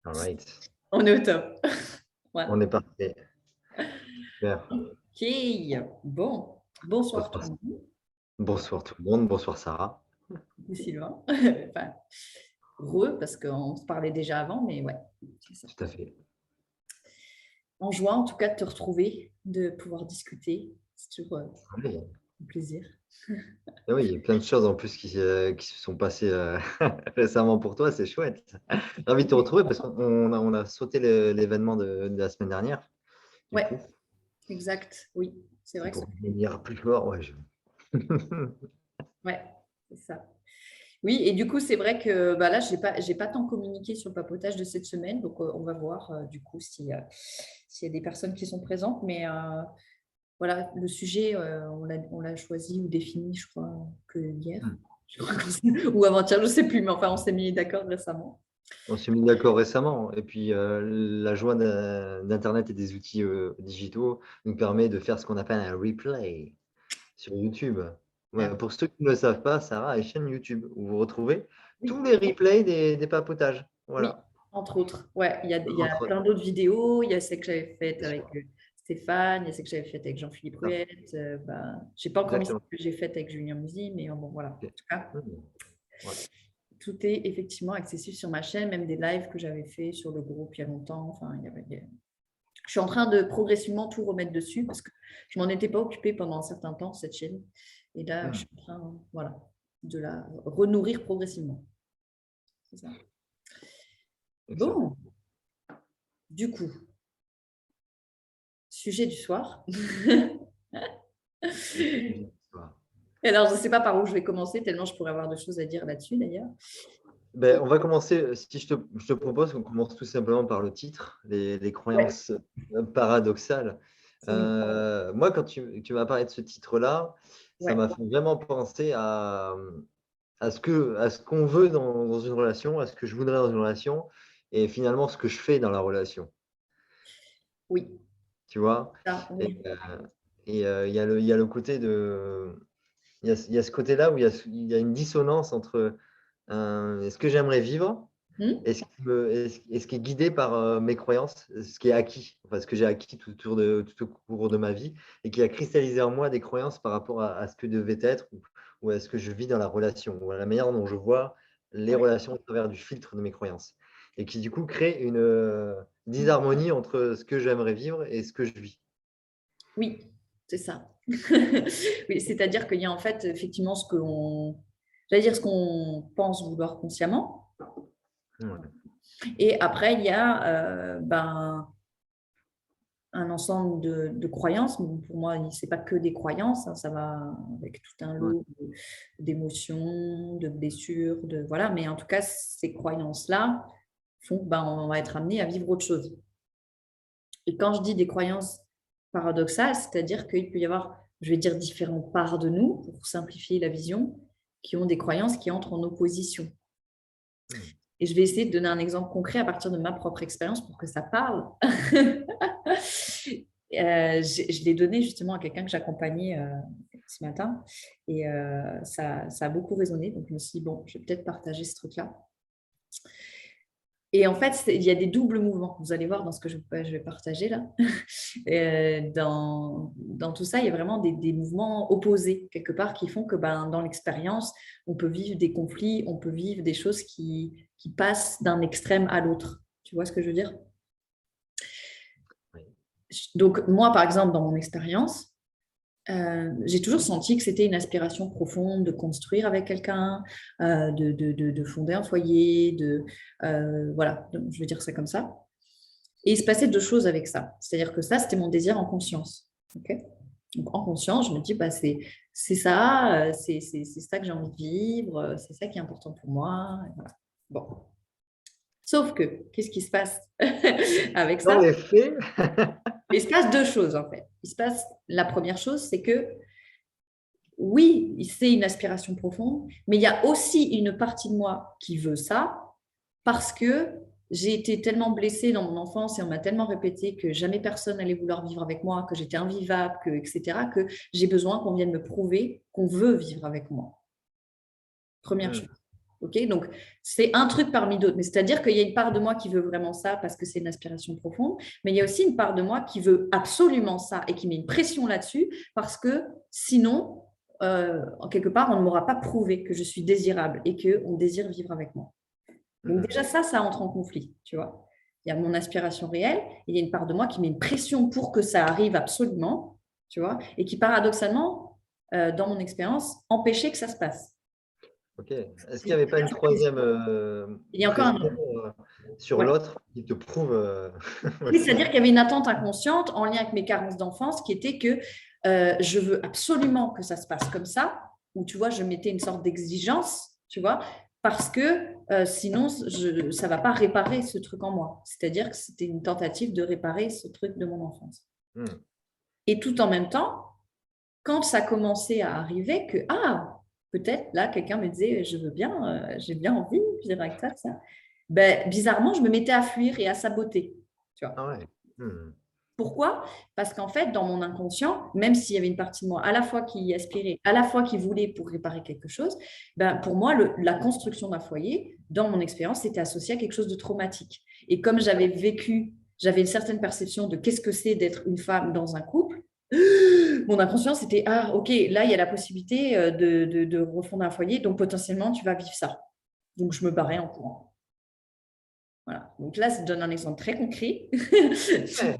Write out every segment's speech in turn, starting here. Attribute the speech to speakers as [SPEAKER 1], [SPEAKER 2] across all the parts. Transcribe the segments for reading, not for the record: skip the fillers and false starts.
[SPEAKER 1] All right.
[SPEAKER 2] On est au top. Voilà.
[SPEAKER 1] On est parfait. Super.
[SPEAKER 2] Ok. Bon. Bonsoir tout
[SPEAKER 1] Bonsoir,
[SPEAKER 2] le monde.
[SPEAKER 1] bonsoir tout le monde. Bonsoir Sarah.
[SPEAKER 2] Coucou Sylvain. Enfin, parce qu'on se parlait déjà avant, mais ouais, c'est ça.
[SPEAKER 1] Tout à fait.
[SPEAKER 2] En joie, en tout cas, de te retrouver, de pouvoir discuter. C'est toujours
[SPEAKER 1] Oui.
[SPEAKER 2] un plaisir.
[SPEAKER 1] Et oui, il y a plein de choses en plus qui se sont passées récemment pour toi. C'est chouette. Ravi de te retrouver parce qu'on a sauté l'événement de la semaine dernière. Du
[SPEAKER 2] Ouais,
[SPEAKER 1] coup,
[SPEAKER 2] exact. Oui, c'est
[SPEAKER 1] c'est
[SPEAKER 2] vrai que
[SPEAKER 1] pour venir plus fort. Ouais,
[SPEAKER 2] ouais, c'est ça. Oui, et du coup, c'est vrai que bah là, j'ai pas tant communiqué sur le papotage de cette semaine, donc on va voir du coup s'il y a des personnes qui sont présentes, mais voilà, le sujet, on l'a choisi ou défini, je crois, que hier, ou avant-hier, je ne sais plus, mais enfin, on s'est mis d'accord récemment.
[SPEAKER 1] On s'est mis d'accord récemment. Et puis, la joie d'Internet et des outils digitaux nous permet de faire ce qu'on appelle un replay sur YouTube.
[SPEAKER 2] Ah,
[SPEAKER 1] Ouais, pour ceux qui ne le savent pas, Sarah a une chaîne YouTube où vous retrouvez tous
[SPEAKER 2] oui,
[SPEAKER 1] les replays des papotages.
[SPEAKER 2] oui,
[SPEAKER 1] Voilà.
[SPEAKER 2] entre autres. Ouais, il y a
[SPEAKER 1] Entre autres,
[SPEAKER 2] plein d'autres vidéos. Il y a celles que j'avais faites
[SPEAKER 1] bien
[SPEAKER 2] avec
[SPEAKER 1] sûr.
[SPEAKER 2] Stéphane, il y a celles que j'avais faites avec Jean-Philippe
[SPEAKER 1] Ah,
[SPEAKER 2] Ruette. Je n'ai pas encore mis celles
[SPEAKER 1] exactement.
[SPEAKER 2] que j'ai faites avec Julien Musi, mais bon, voilà. En
[SPEAKER 1] Ok.
[SPEAKER 2] tout cas,
[SPEAKER 1] Mmh. Ouais.
[SPEAKER 2] tout est effectivement accessible sur ma chaîne, même des lives que j'avais fait sur le groupe il y a longtemps. Enfin, je suis en train de progressivement tout remettre dessus parce que je m'en étais pas occupée pendant un certain temps, cette chaîne. Et là, je
[SPEAKER 1] Mmh.
[SPEAKER 2] suis en train, voilà, de la renourrir progressivement. C'est ça.
[SPEAKER 1] Excellent.
[SPEAKER 2] Bon, du coup, sujet du soir.
[SPEAKER 1] Le sujet du soir.
[SPEAKER 2] Alors, je ne sais pas par où je vais commencer, tellement je pourrais avoir de choses à dire là-dessus d'ailleurs.
[SPEAKER 1] Ben, on va commencer, si je te propose qu'on commence tout simplement par le titre, les
[SPEAKER 2] Ouais,
[SPEAKER 1] croyances paradoxales.
[SPEAKER 2] ça me parle.
[SPEAKER 1] Moi, quand tu m'as parlé de ce titre-là, ça
[SPEAKER 2] Ouais,
[SPEAKER 1] m'a fait vraiment penser à ce qu'on veut dans une relation, à ce que je voudrais dans une relation et finalement ce que je fais dans la relation,
[SPEAKER 2] oui,
[SPEAKER 1] tu vois?
[SPEAKER 2] ça,
[SPEAKER 1] Et,
[SPEAKER 2] oui,
[SPEAKER 1] il y a le côté de il y a ce côté-là où il y a une dissonance entre, ce que j'aimerais vivre
[SPEAKER 2] hmm.
[SPEAKER 1] et ce qui est guidé par, mes croyances, ce qui est acquis, enfin ce que j'ai acquis tout au cours de ma vie et qui a cristallisé en moi des croyances par rapport à ce que devait être ou à ce que je vis dans la relation ou à la manière dont je vois les
[SPEAKER 2] Ouais,
[SPEAKER 1] relations au travers du filtre de mes croyances et qui du coup crée une, disharmonie entre ce que j'aimerais vivre et ce que je vis.
[SPEAKER 2] oui, c'est ça. Oui, c'est-à-dire qu'il y a en fait effectivement j'allais dire ce qu'on pense vouloir consciemment,
[SPEAKER 1] Ouais,
[SPEAKER 2] et après il y a un ensemble de croyances. Pour moi, c'est pas que des croyances, hein, ça va avec tout un
[SPEAKER 1] ouais,
[SPEAKER 2] lot d'émotions, de blessures, de voilà. Mais en tout cas, ces croyances-là font que on va être amené à vivre autre chose. Et quand je dis des croyances paradoxales, c'est-à-dire qu'il peut y avoir, je vais dire, différentes parts de nous, pour simplifier la vision, qui ont des croyances qui entrent en opposition.
[SPEAKER 1] mmh,
[SPEAKER 2] Et je vais essayer de donner un exemple concret à partir de ma propre expérience pour que ça parle. Je l'ai donné justement à quelqu'un que j'accompagnais ce matin et ça a beaucoup résonné. Donc, je me suis dit, bon, je vais peut-être partager ce truc-là. Et en fait, il y a des doubles mouvements. Vous allez voir dans ce que je vais partager là. Dans tout ça, il y a vraiment des mouvements opposés quelque part qui font que dans l'expérience, on peut vivre des conflits, on peut vivre des choses qui passent d'un extrême à l'autre. Tu vois ce que je veux dire?
[SPEAKER 1] oui,
[SPEAKER 2] Donc, moi, par exemple, dans mon expérience, j'ai toujours senti que c'était une aspiration profonde de construire avec quelqu'un, de fonder un foyer, voilà, je veux dire ça comme ça. Et il se passait deux choses avec ça. C'est-à-dire que ça, c'était mon désir en conscience. Ok. Donc, en conscience, je me dis, c'est ça, c'est ça que j'ai envie de vivre, c'est ça qui est important pour moi. Et voilà. Bon. Sauf que, qu'est-ce qui se passe avec
[SPEAKER 1] dans
[SPEAKER 2] ça?
[SPEAKER 1] les faits,
[SPEAKER 2] Il se passe deux choses, en fait. La première chose, c'est que oui, c'est une aspiration profonde, mais il y a aussi une partie de moi qui veut ça parce que j'ai été tellement blessée dans mon enfance et on m'a tellement répété que jamais personne n'allait vouloir vivre avec moi, que j'étais invivable, etc., que j'ai besoin qu'on vienne me prouver qu'on veut vivre avec moi. Première
[SPEAKER 1] mmh,
[SPEAKER 2] chose. Ok, donc, c'est un truc parmi d'autres. Mais c'est-à-dire qu'il y a une part de moi qui veut vraiment ça parce que c'est une aspiration profonde, mais il y a aussi une part de moi qui veut absolument ça et qui met une pression là-dessus parce que sinon, en quelque part, on ne m'aura pas prouvé que je suis désirable et qu'on désire vivre avec moi. Donc
[SPEAKER 1] Mhm.
[SPEAKER 2] déjà, ça entre en conflit, tu vois. Il y a mon aspiration réelle et il y a une part de moi qui met une pression pour que ça arrive absolument, tu vois, et qui paradoxalement, dans mon expérience, empêchait que ça se passe.
[SPEAKER 1] Ok. Est-ce qu'il n'y avait pas une troisième
[SPEAKER 2] Il y a encore
[SPEAKER 1] pression
[SPEAKER 2] un...
[SPEAKER 1] sur
[SPEAKER 2] Ouais.
[SPEAKER 1] l'autre qui te prouve
[SPEAKER 2] Oui,
[SPEAKER 1] aussi?
[SPEAKER 2] c'est-à-dire qu'il y avait une attente inconsciente en lien avec mes carences d'enfance qui était que je veux absolument que ça se passe comme ça, ou tu vois, je mettais une sorte d'exigence, tu vois, parce que sinon, ça ne va pas réparer ce truc en moi. C'est-à-dire que c'était une tentative de réparer ce truc de mon enfance.
[SPEAKER 1] Hmm.
[SPEAKER 2] Et tout en même temps, quand ça commençait à arriver, que, ah, peut-être là, quelqu'un me disait, je veux bien, j'ai bien envie de vivre avec ça, ça. Ben, bizarrement, je me mettais à fuir et à saboter, tu vois.
[SPEAKER 1] Ah ouais. Hmm.
[SPEAKER 2] Pourquoi? Parce qu'en fait, dans mon inconscient, même s'il y avait une partie de moi à la fois qui y aspirait, à la fois qui voulait pour réparer quelque chose, ben pour moi, la construction d'un foyer, dans mon expérience, c'était associé à quelque chose de traumatique. Et comme j'avais vécu, j'avais une certaine perception de qu'est-ce que c'est d'être une femme dans un couple, mon inconscient, c'était, ah, ok, là, il y a la possibilité de refonder un foyer, donc potentiellement, tu vas vivre ça. Donc, je me barrais en courant. Voilà. Donc là, ça donne un exemple très concret.
[SPEAKER 1] Ouais.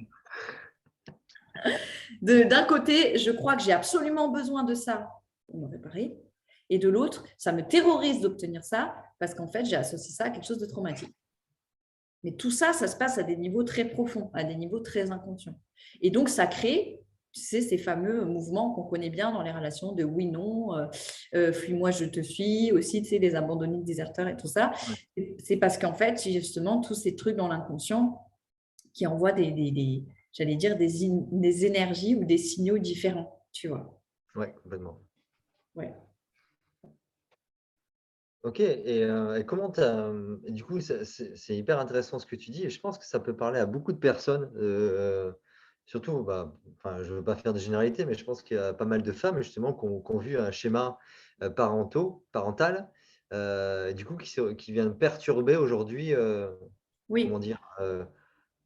[SPEAKER 2] D'un côté, je crois que j'ai absolument besoin de ça pour me réparer. Et de l'autre, ça me terrorise d'obtenir ça parce qu'en fait, j'ai associé ça à quelque chose de traumatique. Mais tout ça, ça se passe à des niveaux très profonds, à des niveaux très inconscients. Et donc, ça crée, tu sais, ces fameux mouvements qu'on connaît bien dans les relations de oui, non, fuis-moi, je te suis, aussi, tu sais, les abandonnés, déserteurs et tout ça.
[SPEAKER 1] Ouais.
[SPEAKER 2] C'est parce qu'en fait, j'ai justement tous ces trucs dans l'inconscient qui envoient j'allais dire, des énergies ou des signaux différents, tu vois.
[SPEAKER 1] Ouais, complètement.
[SPEAKER 2] Ouais.
[SPEAKER 1] Ok, et comment tu as. Du coup, c'est hyper intéressant ce que tu dis, et je pense que ça peut parler à beaucoup de personnes, surtout, bah, enfin, je ne veux pas faire de généralité, mais je pense qu'il y a pas mal de femmes justement qui ont vu un schéma parental, et du coup, qui vient perturber aujourd'hui, comment
[SPEAKER 2] Oui.
[SPEAKER 1] dire,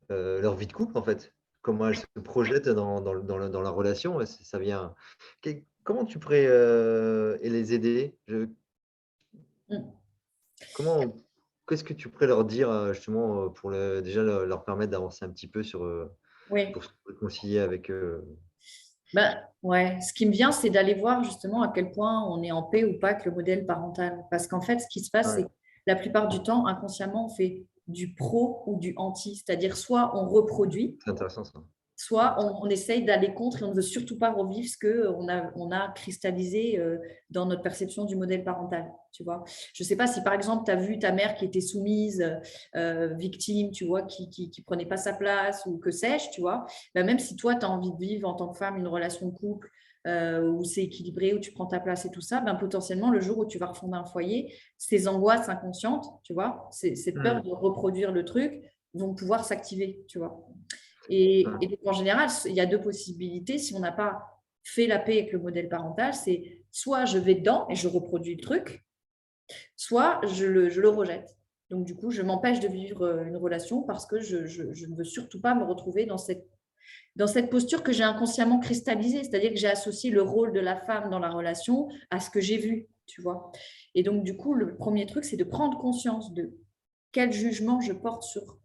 [SPEAKER 1] leur vie de couple en fait. Comment elles se projettent dans la relation, et ça vient. Comment tu pourrais les aider?
[SPEAKER 2] Mm.
[SPEAKER 1] Comment Qu'est-ce que tu pourrais leur dire, justement, pour déjà leur permettre d'avancer un petit peu
[SPEAKER 2] Oui.
[SPEAKER 1] pour se réconcilier avec,
[SPEAKER 2] Ben, ouais. Ce qui me vient, c'est d'aller voir justement à quel point on est en paix ou pas avec le modèle parental. Parce qu'en fait, ce qui se passe, c'est
[SPEAKER 1] ouais,
[SPEAKER 2] que la plupart du temps, inconsciemment, on fait du pro ou du anti. C'est-à-dire, soit on reproduit,
[SPEAKER 1] c'est intéressant ça.
[SPEAKER 2] soit on essaye d'aller contre et on ne veut surtout pas revivre ce qu'on a cristallisé dans notre perception du modèle parental. Tu vois. Je ne sais pas si, par exemple, tu as vu ta mère qui était soumise, victime, tu vois, qui prenait pas sa place ou que sais-je, tu vois. Ben, même si toi, tu as envie de vivre en tant que femme une relation de couple où c'est équilibré, où tu prends ta place et tout ça, ben, potentiellement, le jour où tu vas refonder un foyer, ces angoisses inconscientes, tu vois, cette peur
[SPEAKER 1] Mmh.
[SPEAKER 2] de reproduire le truc vont pouvoir s'activer, tu vois.
[SPEAKER 1] Ouais,
[SPEAKER 2] Et en général, il y a deux possibilités. Si on n'a pas fait la paix avec le modèle parental, c'est soit je vais dedans et je reproduis le truc, soit je le rejette. Donc, du coup, je m'empêche de vivre une relation parce que je ne veux surtout pas me retrouver dans cette posture que j'ai inconsciemment cristallisée. C'est-à-dire que j'ai associé le rôle de la femme dans la relation à ce que j'ai vu, tu vois. Et donc, du coup, le premier truc, c'est de prendre conscience de quel jugement je porte sur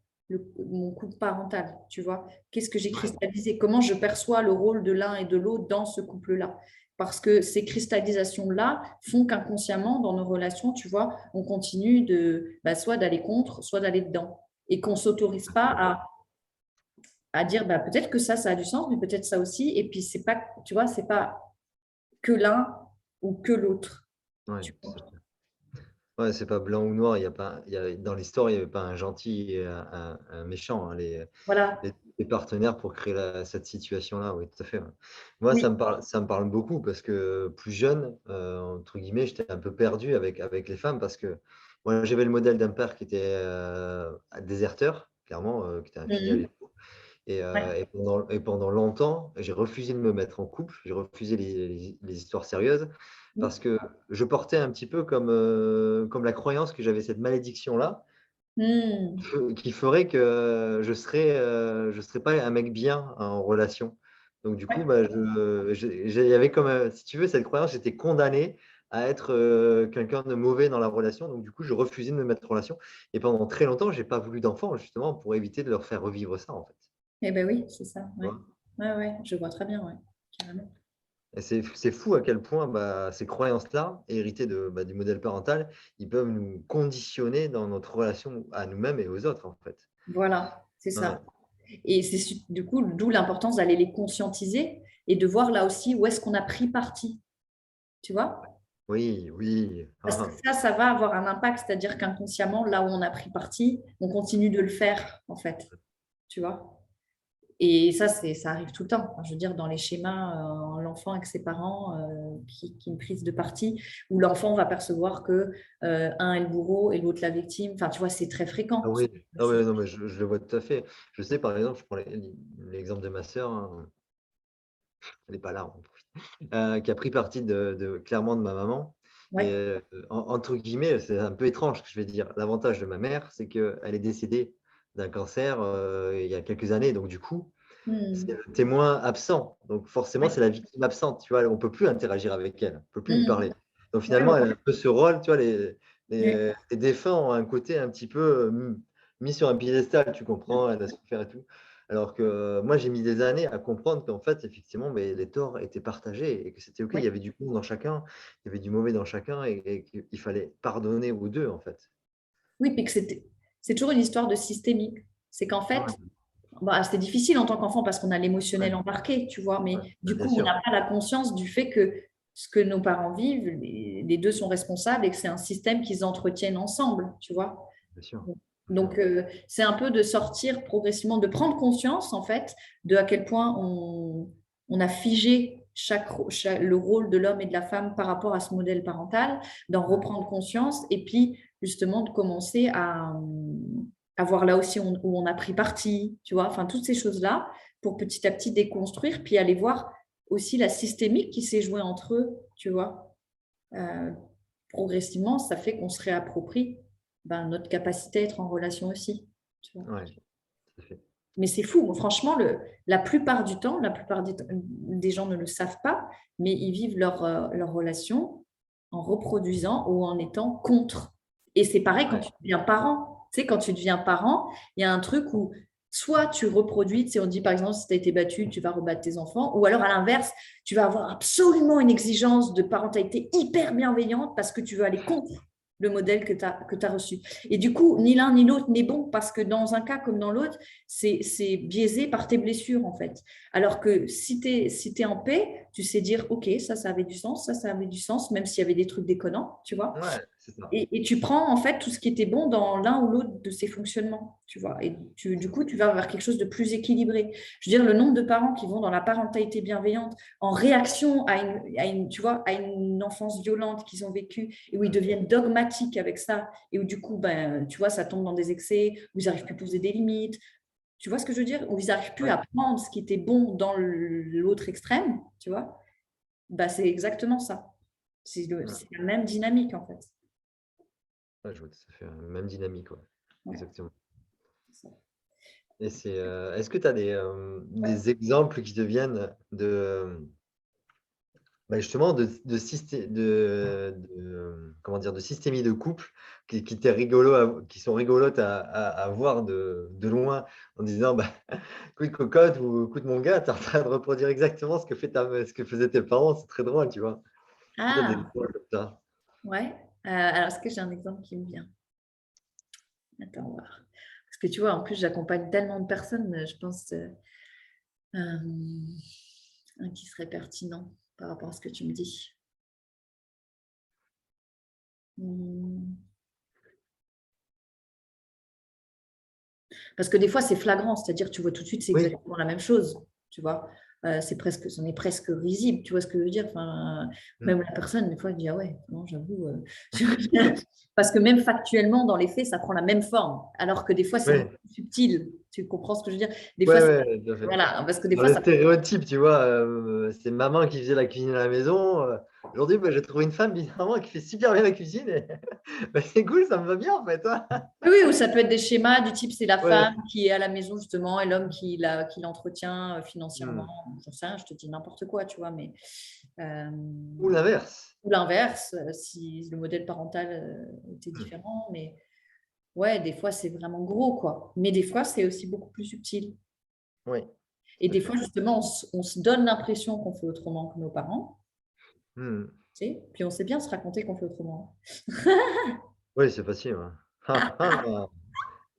[SPEAKER 2] mon couple parental, tu vois. Qu'est-ce que j'ai
[SPEAKER 1] ouais,
[SPEAKER 2] cristallisé? Comment je perçois le rôle de l'un et de l'autre dans ce couple-là? Parce que ces cristallisations-là font qu'inconsciemment, dans nos relations, tu vois, on continue soit d'aller contre, soit d'aller dedans. Et qu'on ne s'autorise pas à dire bah, peut-être que ça a du sens, mais peut-être ça aussi. Et puis, c'est pas, tu vois, c'est pas que l'un ou que l'autre.
[SPEAKER 1] ouais,
[SPEAKER 2] Tu vois.
[SPEAKER 1] c'est sûr. Ouais, c'est pas blanc ou noir, dans l'histoire, il y avait pas un gentil et un méchant, hein.
[SPEAKER 2] Voilà.
[SPEAKER 1] Les partenaires pour créer cette situation-là, oui, tout à fait, ouais. Moi,
[SPEAKER 2] Oui.
[SPEAKER 1] ça me parle beaucoup parce que plus jeune, entre guillemets, j'étais un peu perdu avec les femmes parce que moi, j'avais le modèle d'un père qui était, déserteur, clairement, qui était infidèle et
[SPEAKER 2] Mhm.
[SPEAKER 1] tout, et
[SPEAKER 2] Ouais.
[SPEAKER 1] pendant longtemps, j'ai refusé de me mettre en couple, j'ai refusé les histoires sérieuses parce que je portais un petit peu comme la croyance que j'avais cette malédiction-là,
[SPEAKER 2] Hmm.
[SPEAKER 1] qui ferait que je serais pas un mec bien en relation. Donc du coup,
[SPEAKER 2] Ouais.
[SPEAKER 1] bah, il y avait comme, si tu veux, cette croyance, j'étais condamné à être quelqu'un de mauvais dans la relation. Donc du coup, je refusais de me mettre en relation. Et pendant très longtemps, j'ai pas voulu d'enfants, justement, pour éviter de leur faire revivre ça, en fait.
[SPEAKER 2] Eh ben oui, c'est ça.
[SPEAKER 1] Tu
[SPEAKER 2] Ouais.
[SPEAKER 1] vois.
[SPEAKER 2] Ouais, ouais, je vois très bien, ouais. Carrément.
[SPEAKER 1] Et c'est fou à quel point bah, ces croyances-là, héritées bah, du modèle parental, ils peuvent nous conditionner dans notre relation à nous-mêmes et aux autres, en fait.
[SPEAKER 2] Voilà, c'est
[SPEAKER 1] Ouais.
[SPEAKER 2] ça. Et c'est du coup d'où l'importance d'aller les conscientiser et de voir là aussi où est-ce qu'on a pris parti, tu vois?
[SPEAKER 1] Oui, oui.
[SPEAKER 2] Parce que
[SPEAKER 1] Ah,
[SPEAKER 2] ça va avoir un impact, c'est-à-dire qu'inconsciemment, là où on a pris parti, on continue de le faire, en fait, tu vois? Et ça arrive tout le temps. Enfin, je veux dire, dans les schémas, l'enfant avec ses parents qui une prise de parti, où l'enfant va percevoir que un est le bourreau et l'autre la victime. Enfin, tu vois, c'est très
[SPEAKER 1] ah
[SPEAKER 2] fréquent.
[SPEAKER 1] oui, ah ouais, non, mais je le vois tout à fait. Je sais, par exemple, je prends l'exemple de ma sœur, hein, elle n'est pas là, on profite, qui a pris parti clairement de ma maman. Et
[SPEAKER 2] Ouais.
[SPEAKER 1] entre guillemets, c'est un peu étrange ce que je vais dire. L'avantage de ma mère, c'est qu'elle est décédée d'un cancer il y a quelques années. Donc, du coup, c'est
[SPEAKER 2] Hmm.
[SPEAKER 1] le témoin absent. Donc, forcément,
[SPEAKER 2] Ouais.
[SPEAKER 1] c'est la victime absente. Tu vois, on ne peut plus interagir avec elle, on ne peut plus lui
[SPEAKER 2] Hmm.
[SPEAKER 1] parler. Donc,
[SPEAKER 2] Ouais,
[SPEAKER 1] finalement,
[SPEAKER 2] ouais.
[SPEAKER 1] elle a un peu ce rôle. Tu vois,
[SPEAKER 2] Ouais.
[SPEAKER 1] les défunts ont un côté un petit peu mis sur un piédestal, tu comprends, elle a souffert et tout. Alors que moi, j'ai mis des années à comprendre qu'en fait, effectivement, mais les torts étaient partagés et que c'était OK. Il y
[SPEAKER 2] Ouais.
[SPEAKER 1] avait du bon dans chacun, il y avait du mauvais dans chacun et qu'il fallait pardonner aux deux, en fait.
[SPEAKER 2] Oui, puis que c'est toujours une histoire de systémique. C'est qu'en fait,
[SPEAKER 1] Ouais,
[SPEAKER 2] bah, c'est difficile en tant qu'enfant parce qu'on a
[SPEAKER 1] ouais,
[SPEAKER 2] l'émotionnel embarqué, tu vois, mais
[SPEAKER 1] ouais. Bah,
[SPEAKER 2] du
[SPEAKER 1] bien
[SPEAKER 2] coup, on
[SPEAKER 1] sûr,
[SPEAKER 2] n'a pas la conscience du fait que ce que nos parents vivent, les deux sont responsables et que c'est un système qu'ils entretiennent ensemble, tu vois.
[SPEAKER 1] bien sûr, bien sûr.
[SPEAKER 2] Donc, c'est un peu de sortir progressivement, de prendre conscience, en fait, de à quel point on a figé le rôle de l'homme et de la femme par rapport à ce modèle parental, d'en reprendre conscience et puis, justement, de commencer à voir là aussi où on a pris parti, tu vois, enfin, toutes ces choses-là, pour petit à petit déconstruire, puis aller voir aussi la systémique qui s'est jouée entre eux, tu vois. Euh, Progressivement, ça fait qu'on se réapproprie notre capacité à être en relation aussi. Tu vois.
[SPEAKER 1] Ouais, tout à fait.
[SPEAKER 2] Mais c'est fou, franchement, la plupart du temps, la plupart des gens ne le savent pas, mais ils vivent leur relation en reproduisant ou en étant contre. Et c'est pareil quand
[SPEAKER 1] Ouais,
[SPEAKER 2] tu deviens parent. Tu sais, quand tu deviens parent, il y a un truc où soit tu reproduis, tu sais, on dit par exemple, si tu as été battu, tu vas rebattre tes enfants, ou alors à l'inverse, tu vas avoir absolument une exigence de parentalité hyper bienveillante parce que tu veux aller contre le modèle que tu as reçu. Et du coup, ni l'un ni l'autre n'est bon parce que dans un cas comme dans l'autre, c'est biaisé par tes blessures, en fait. Alors que si tu es en paix, tu sais dire, OK, ça avait du sens, ça avait du sens, même s'il y avait des trucs déconnants, tu vois.
[SPEAKER 1] ouais, c'est ça.
[SPEAKER 2] Et tu prends en fait tout ce qui était bon dans l'un ou l'autre de ces fonctionnements, tu vois. Et du coup, tu vas vers quelque chose de plus équilibré. Je veux dire, le nombre de parents qui vont dans la parentalité bienveillante en réaction tu vois, à une enfance violente qu'ils ont vécue et où ils deviennent dogmatiques avec ça et où du coup, ben, tu vois, ça tombe dans des excès, où ils n'arrivent plus à poser des limites. Tu vois ce que je veux dire? Où ils n'arrivent plus
[SPEAKER 1] Ouais,
[SPEAKER 2] à prendre ce qui était bon dans l'autre extrême, tu vois? Bah, c'est exactement ça.
[SPEAKER 1] ouais.
[SPEAKER 2] C'est la même dynamique, en fait.
[SPEAKER 1] Ouais, je vois tout à fait, même dynamique, ouais.
[SPEAKER 2] Ouais.
[SPEAKER 1] Exactement. Et est-ce que tu as
[SPEAKER 2] Ouais.
[SPEAKER 1] des exemples qui te viennent bah, justement comment dire? De systémie de couple qui étaient qui sont rigolotes à voir de loin en disant: «Bah, écoute cocotte» ou «écoute mon gars, tu es en train de reproduire exactement ce que faisaient tes parents, c'est très drôle», tu vois? Est-ce que tu as des
[SPEAKER 2] Ah,
[SPEAKER 1] exemples comme ça?
[SPEAKER 2] ouais. Alors, est-ce que j'ai un exemple qui me vient? Attends, on va voir. Parce que tu vois, en plus, j'accompagne tellement de personnes, je pense, un qui serait pertinent par rapport à ce que tu me dis. Hmm. Parce que des fois, c'est flagrant, c'est-à-dire tu vois tout de suite, c'est
[SPEAKER 1] Oui,
[SPEAKER 2] exactement la même chose, tu vois. C'en est presque risible, tu vois ce que je veux dire. Enfin,
[SPEAKER 1] mmh,
[SPEAKER 2] même la personne, des fois, elle dit ah ouais, non, j'avoue. Parce que même factuellement, dans les faits, ça prend la même forme, alors que des fois, c'est un peu
[SPEAKER 1] oui,
[SPEAKER 2] plus subtil. Tu comprends ce que je veux dire? Des fois,
[SPEAKER 1] ouais, ouais, tout à fait.
[SPEAKER 2] voilà, parce que des
[SPEAKER 1] Dans
[SPEAKER 2] fois,
[SPEAKER 1] les
[SPEAKER 2] ça.
[SPEAKER 1] stéréotypes, tu vois, c'est maman qui faisait la cuisine à la maison, Aujourd'hui, bah, j'ai trouvé une femme bizarrement qui fait super bien la cuisine et bah, c'est cool, ça me va bien en fait, hein.
[SPEAKER 2] Oui, oui, ou ça peut être des schémas du type c'est la
[SPEAKER 1] Ouais.
[SPEAKER 2] femme qui est à la maison justement et l'homme qui l'entretient financièrement.
[SPEAKER 1] Mmh.
[SPEAKER 2] J'en sais rien, je te dis n'importe quoi, tu vois, mais euh,
[SPEAKER 1] Ou l'inverse.
[SPEAKER 2] ou l'inverse, si le modèle parental était
[SPEAKER 1] Mmh.
[SPEAKER 2] différent. Mais ouais, des fois c'est vraiment gros, quoi. Mais des fois c'est aussi beaucoup plus subtil.
[SPEAKER 1] Oui,
[SPEAKER 2] Et
[SPEAKER 1] tout à
[SPEAKER 2] des fois
[SPEAKER 1] fait.
[SPEAKER 2] justement on se donne l'impression qu'on fait autrement que nos parents,
[SPEAKER 1] Mmh.
[SPEAKER 2] tu sais, puis on sait bien se raconter qu'on fait autrement.
[SPEAKER 1] Oui, c'est facile, ouais. Ah, ah!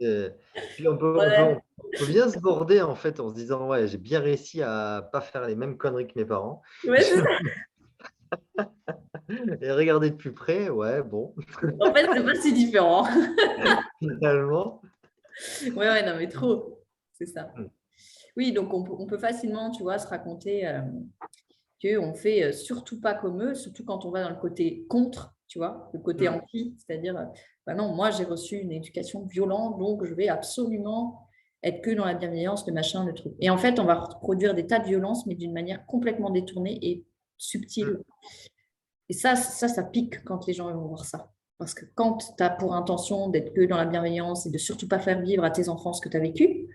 [SPEAKER 1] Et puis
[SPEAKER 2] Ouais,
[SPEAKER 1] on peut bien se border en fait en se disant: «Ouais, j'ai bien réussi à pas faire les mêmes conneries que mes parents»
[SPEAKER 2] ouais, c'est ça.
[SPEAKER 1] et regarder de plus près, ouais, bon,
[SPEAKER 2] En fait, c'est pas si différent.
[SPEAKER 1] finalement,
[SPEAKER 2] Ouais, ouais, non, mais trop. C'est ça.
[SPEAKER 1] mmh,
[SPEAKER 2] Oui, donc on peut facilement, tu vois, se raconter qu'on fait surtout pas comme eux, surtout quand on va dans le côté contre, tu vois, le côté
[SPEAKER 1] mmh,
[SPEAKER 2] anti, c'est-à-dire, bah non, moi j'ai reçu une éducation violente, donc je vais absolument être que dans la bienveillance, le machin, le truc. Et en fait, on va reproduire des tas de violences, mais d'une manière complètement détournée et
[SPEAKER 1] mmh,
[SPEAKER 2] subtile. Et ça pique quand les gens vont voir ça. Parce que quand tu as pour intention d'être que dans la bienveillance et de surtout pas faire vivre à tes enfants ce que tu as vécu,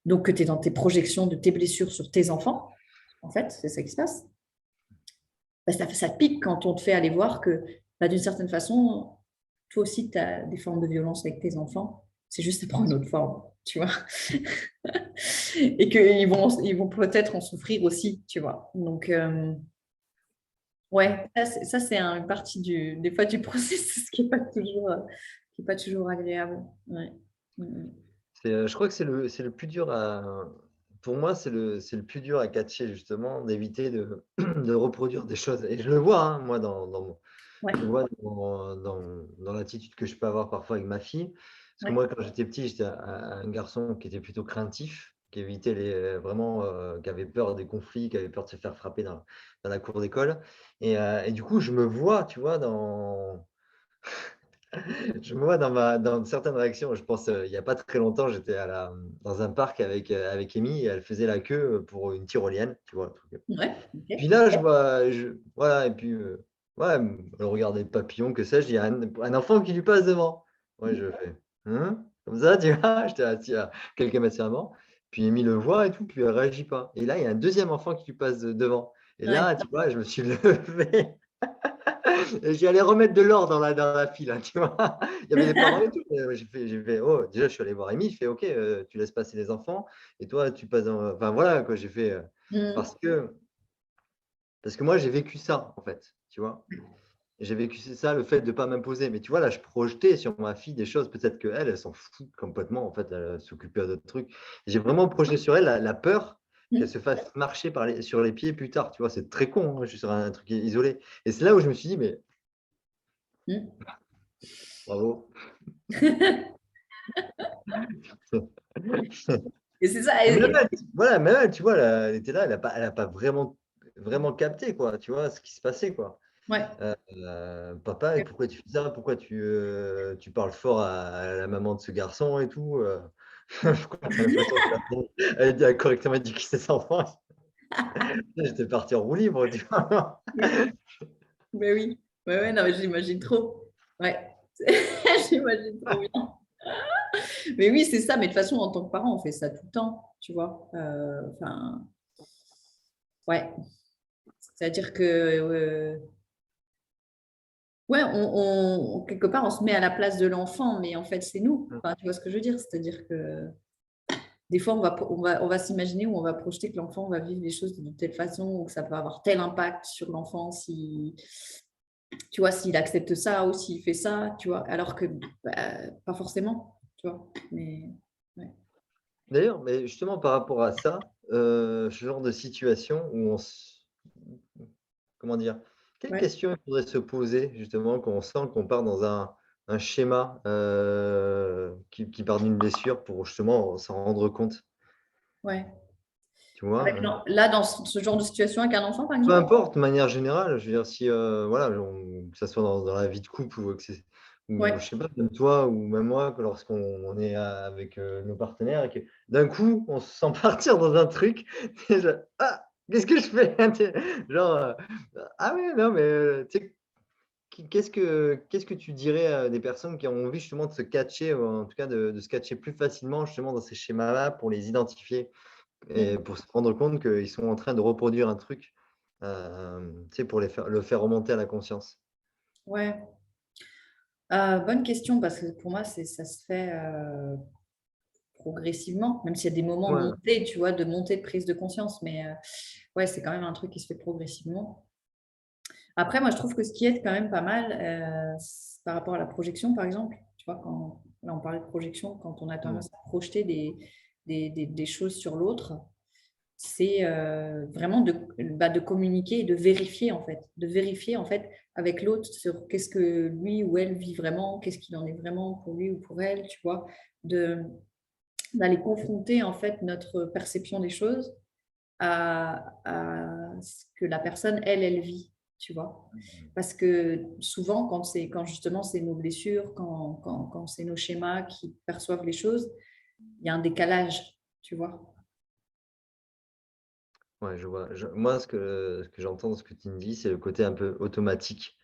[SPEAKER 2] donc que tu es dans tes projections de tes blessures sur tes enfants, en fait, c'est ça qui se passe, bah, ça pique quand on te fait aller voir que, bah, d'une certaine façon, toi aussi, tu as des formes de violence avec tes enfants. C'est juste ça prend une autre forme, tu vois. Et ils vont peut-être en souffrir aussi, tu vois. Donc,
[SPEAKER 1] mmh.
[SPEAKER 2] ouais, ça c'est une partie des fois du processus qui est pas toujours agréable. Ouais. Mm,
[SPEAKER 1] Je crois que c'est le plus dur à pour moi, c'est le plus dur à catcher justement, d'éviter de de reproduire des choses et je le vois, hein, moi
[SPEAKER 2] ouais,
[SPEAKER 1] je le vois dans l'attitude que je peux avoir parfois avec ma fille. Parce que
[SPEAKER 2] ouais,
[SPEAKER 1] moi, quand j'étais petit, j'étais un garçon qui était plutôt craintif, qui évitait vraiment, qui avait peur des conflits, qui avait peur de se faire frapper dans la cour d'école et du coup, je me vois, tu vois, je me vois dans certaines réactions. Je pense, il y a pas très longtemps, j'étais dans un parc avec Amy et elle faisait la queue, pour une tyrolienne, tu vois? Un truc,
[SPEAKER 2] ouais,
[SPEAKER 1] puis
[SPEAKER 2] ok.
[SPEAKER 1] là, voilà et puis, ouais, elle regardait le papillon, que sais-je, il y a un enfant qui lui passe devant. Ouais, je fais: «Hein?» Comme ça, tu vois? J'étais assis à quelques mètres avant, puis Amy le voit et tout, puis elle réagit pas et là, il y a un deuxième enfant qui lui passe devant et
[SPEAKER 2] Ouais,
[SPEAKER 1] là, tu vois, je me suis levé et j'allais remettre de l'ordre dans la file, hein, tu vois? Il y avait les parents et tout, j'ai fait: «Oh!» Déjà, je suis allé voir Amy, je fais: «OK, tu laisses passer les enfants et toi, tu passes dans» enfin voilà quoi, j'ai fait,
[SPEAKER 2] mm,
[SPEAKER 1] parce que parce que moi, j'ai vécu ça, en fait, tu vois? J'ai vécu c'est ça, le fait de pas m'imposer. Mais tu vois, là, je projetais sur ma fille des choses, peut-être qu'elle, elle s'en fout complètement, en fait, elle s'occupait à d'autres trucs. J'ai vraiment projeté sur elle la peur qu'elle
[SPEAKER 2] mm,
[SPEAKER 1] se fasse marcher sur les pieds plus tard, tu vois? C'est très con, hein, je suis sur un truc isolé et c'est là où je me suis dit: «Mais
[SPEAKER 2] mm.
[SPEAKER 1] bravo».
[SPEAKER 2] Et c'est ça.
[SPEAKER 1] Et même elle, voilà, même elle, tu vois, elle était là, elle a pas vraiment capté, quoi, tu vois, ce qui se passait, quoi.
[SPEAKER 2] Ouais.
[SPEAKER 1] «Papa, et pourquoi tu fais ça? Pourquoi tu parles fort à la maman de ce garçon et tout, pourquoi tu as l'impression que elle a correctement éduqué ses enfants?» J'étais parti en roue libre, tu vois?
[SPEAKER 2] Mais oui. Ouais, ouais, non, mais j'imagine trop. Ouais. J'imagine trop bien. Mais oui, c'est ça. Mais de toute façon, en tant que parent, on fait ça tout le temps, tu vois. Enfin, ouais. C'est-à-dire que, ouais, quelque part, on se met à la place de l'enfant, mais en fait, c'est nous.
[SPEAKER 1] Mmh.
[SPEAKER 2] Enfin, tu vois ce que je veux dire? C'est-à-dire que des fois, on va s'imaginer ou on va projeter que l'enfant va vivre les choses de telle façon ou que ça va avoir tel impact sur l'enfant si, tu vois, s'il accepte ça ou s'il fait ça, tu vois, alors que bah, pas forcément, tu vois. Mais ouais.
[SPEAKER 1] D'ailleurs, mais justement par rapport à ça, ce genre de situation où comment dire? Quelles
[SPEAKER 2] Ouais.
[SPEAKER 1] questions il faudrait se poser justement quand on sent qu'on part dans un schéma, qui part d'une blessure pour justement s'en rendre compte,
[SPEAKER 2] Ouais.
[SPEAKER 1] tu vois?
[SPEAKER 2] Là, dans ce genre de situation avec un enfant, par
[SPEAKER 1] Peu
[SPEAKER 2] exemple?
[SPEAKER 1] importe, de manière générale, je veux dire si, voilà, que ça soit dans la vie de couple ou que c'est ou
[SPEAKER 2] Ouais.
[SPEAKER 1] je sais pas, même toi ou même moi, que lorsqu'on est avec, nos partenaires et que d'un coup, on se sent partir dans un truc, déjà: «Ah!» Qu'est-ce que je fais? Genre, ah ouais, non, mais tu sais, qu'est-ce que tu dirais à des personnes qui ont envie justement de se catcher, ou en tout cas de se catcher plus facilement justement dans ces schémas-là pour les identifier et pour se rendre compte qu'ils sont en train de reproduire un truc, tu sais, pour le faire remonter à la conscience?
[SPEAKER 2] Ouais, bonne question parce que pour moi, ça se fait progressivement, même s'il y a des moments de
[SPEAKER 1] Ouais,
[SPEAKER 2] montée, tu vois, de montée de prise de conscience, mais ouais, c'est quand même un truc qui se fait progressivement. Après, moi, je trouve que ce qui aide quand même pas mal, par rapport à la projection, par exemple, tu vois, quand là, on parlait de projection, quand on a
[SPEAKER 1] mmh,
[SPEAKER 2] tendance à projeter des choses sur l'autre, c'est vraiment de communiquer et de vérifier en fait avec l'autre sur qu'est-ce que lui ou elle vit vraiment, qu'est-ce qu'il en est vraiment pour lui ou pour elle, tu vois, de d'aller confronter en fait notre perception des choses à ce que la personne, elle vit, tu vois. Parce que souvent, quand justement c'est nos blessures, quand c'est nos schémas qui perçoivent les choses, il y a un décalage, tu vois.
[SPEAKER 1] ouais, je vois. Moi, ce que j'entends dans ce que tu me dis, c'est le côté un peu automatique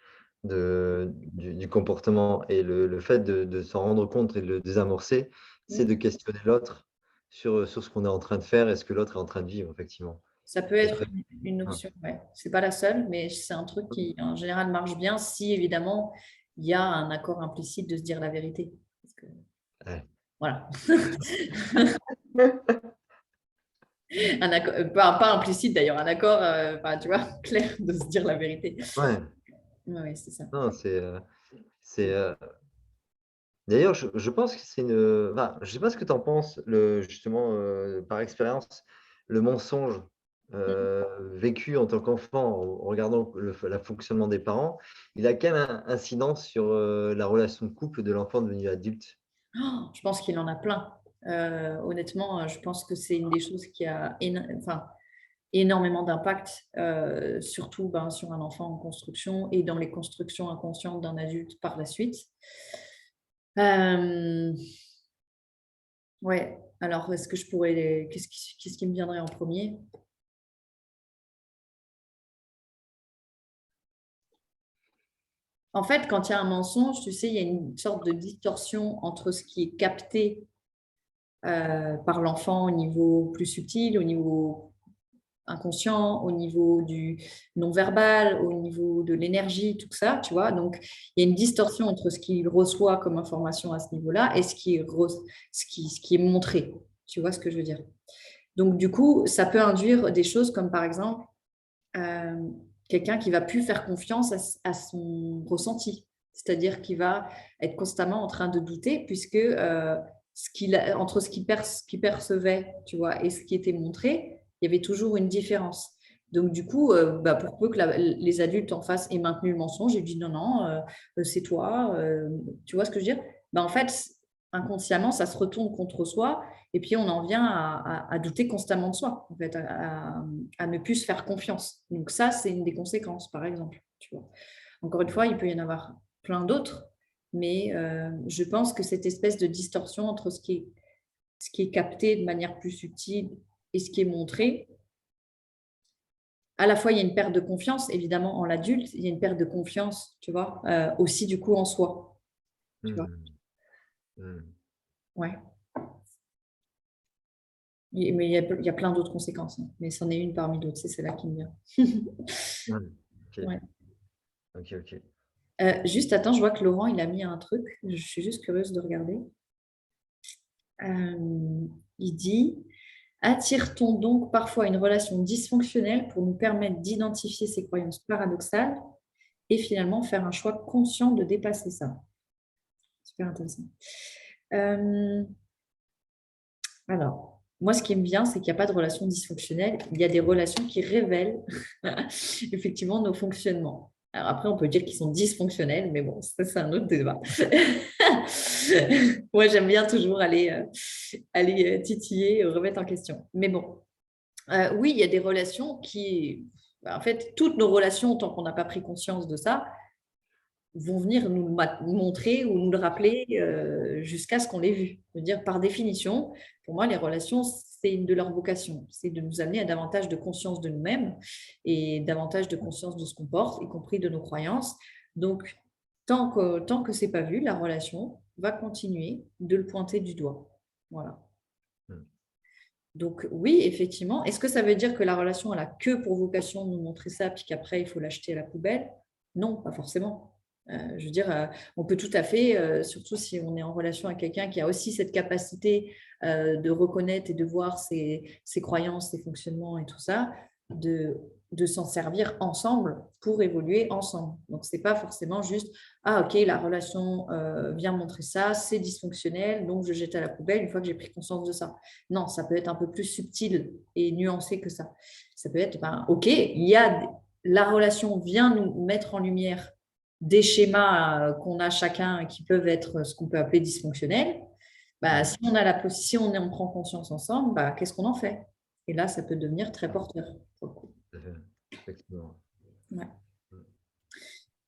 [SPEAKER 1] du comportement, et le fait de s'en rendre compte et de le désamorcer, c'est de questionner l'autre sur ce qu'on est en train de faire et ce que l'autre est en train de vivre, effectivement.
[SPEAKER 2] Ça peut
[SPEAKER 1] Et
[SPEAKER 2] être
[SPEAKER 1] ça,
[SPEAKER 2] une
[SPEAKER 1] ouais.
[SPEAKER 2] option, ouais. C'est pas la seule, mais c'est un truc qui, en général, marche bien si, évidemment, il y a un accord implicite de se dire la vérité. Parce que,
[SPEAKER 1] Ouais.
[SPEAKER 2] voilà. Un accord, pas implicite d'ailleurs, un accord, enfin, tu vois, clair de se dire la vérité.
[SPEAKER 1] Ouais.
[SPEAKER 2] Ouais, ouais, c'est ça.
[SPEAKER 1] Non, c'est, d'ailleurs, je pense que c'est une, enfin, je sais pas ce que tu en penses, justement, par expérience, le mensonge, vécu en tant qu'enfant en regardant le fonctionnement des parents, il a quelle incidence sur, la relation de couple de l'enfant devenu adulte?
[SPEAKER 2] Oh, je pense qu'il en a plein. Honnêtement, je pense que c'est une des choses qui a enfin, énormément d'impact, surtout ben, sur un enfant en construction et dans les constructions inconscientes d'un adulte par la suite. Euh, ouais, alors est-ce que je pourrais. Qu'est-ce qui me viendrait en premier? En fait, quand il y a un mensonge, tu sais, il y a une sorte de distorsion entre ce qui est capté par l'enfant au niveau plus subtil, au niveau inconscient, au niveau du non-verbal, au niveau de l'énergie, tout ça, tu vois. Donc, il y a une distorsion entre ce qu'il reçoit comme information à ce niveau-là et ce qui est montré. Tu vois ce que je veux dire? Donc, du coup, ça peut induire des choses comme, par exemple, euh, quelqu'un qui va plus faire confiance à son ressenti. C'est-à-dire qu'il va être constamment en train de douter puisque entre ce qu'il percevait, tu vois, et ce qui était montré, il y avait toujours une différence. Donc, du coup, bah, pour peu que les adultes en face aient maintenu le mensonge et dit non, non, c'est toi, tu vois ce que je veux dire? Bah, en fait, inconsciemment, ça se retourne contre soi et puis on en vient à douter constamment de soi, en fait, à ne plus se faire confiance. Donc ça, c'est une des conséquences, par exemple. Tu vois. Encore une fois, il peut y en avoir plein d'autres, mais je pense que cette espèce de distorsion entre ce qui est capté de manière plus subtile et ce qui est montré, à la fois, il y a une perte de confiance, évidemment, en l'adulte, il y a une perte de confiance, tu vois, aussi du coup en soi. Tu vois.
[SPEAKER 1] Mmh. Mmh.
[SPEAKER 2] Ouais. Mais il y a plein d'autres conséquences, hein. Mais c'en est une parmi d'autres, c'est celle-là qui me vient.
[SPEAKER 1] Mmh. OK.
[SPEAKER 2] Ouais.
[SPEAKER 1] OK, OK.
[SPEAKER 2] Juste, attends, je vois que Laurent, il a mis un truc. Je suis juste curieuse de regarder. Il dit, attire-t-on donc parfois une relation dysfonctionnelle pour nous permettre d'identifier ces croyances paradoxales et finalement faire un choix conscient de dépasser ça? Super intéressant. Euh, alors, moi, ce qui me vient, c'est qu'il n'y a pas de relation dysfonctionnelle. Il y a des relations qui révèlent effectivement nos fonctionnements. Alors après, on peut dire qu'ils sont dysfonctionnels, mais bon, ça, c'est un autre débat. Moi, j'aime bien toujours aller titiller, remettre en question. Mais bon, oui, il y a des relations qui, en fait, toutes nos relations, tant qu'on n'a pas pris conscience de ça, vont venir nous montrer ou nous le rappeler jusqu'à ce qu'on l'ait vu. Je veux dire, par définition, pour moi, les relations, c'est une de leur vocation. C'est de nous amener à davantage de conscience de nous-mêmes et davantage de conscience de ce qu'on porte, y compris de nos croyances. Donc, tant que ce n'est pas vu, la relation va continuer de le pointer du doigt. Voilà.
[SPEAKER 1] Mm.
[SPEAKER 2] Donc oui, effectivement. Est-ce que ça veut dire que la relation elle a que pour vocation de nous montrer ça, puis qu'après, il faut l'acheter à la poubelle? Non, pas forcément. Je veux dire, on peut tout à fait, surtout si on est en relation avec quelqu'un qui a aussi cette capacité de reconnaître et de voir ses croyances, ses fonctionnements et tout ça, de s'en servir ensemble pour évoluer ensemble. Donc, ce n'est pas forcément juste, ah ok, la relation vient montrer ça, c'est dysfonctionnel, donc je jette à la poubelle une fois que j'ai pris conscience de ça. Non, ça peut être un peu plus subtil et nuancé que ça. Ça peut être, ben, ok, la relation vient nous mettre en lumière des schémas qu'on a chacun qui peuvent être ce qu'on peut appeler dysfonctionnels. Bah, si on prend conscience ensemble, bah, qu'est-ce qu'on en fait? Et là, ça peut devenir très porteur.
[SPEAKER 1] Effectivement.
[SPEAKER 2] Ouais.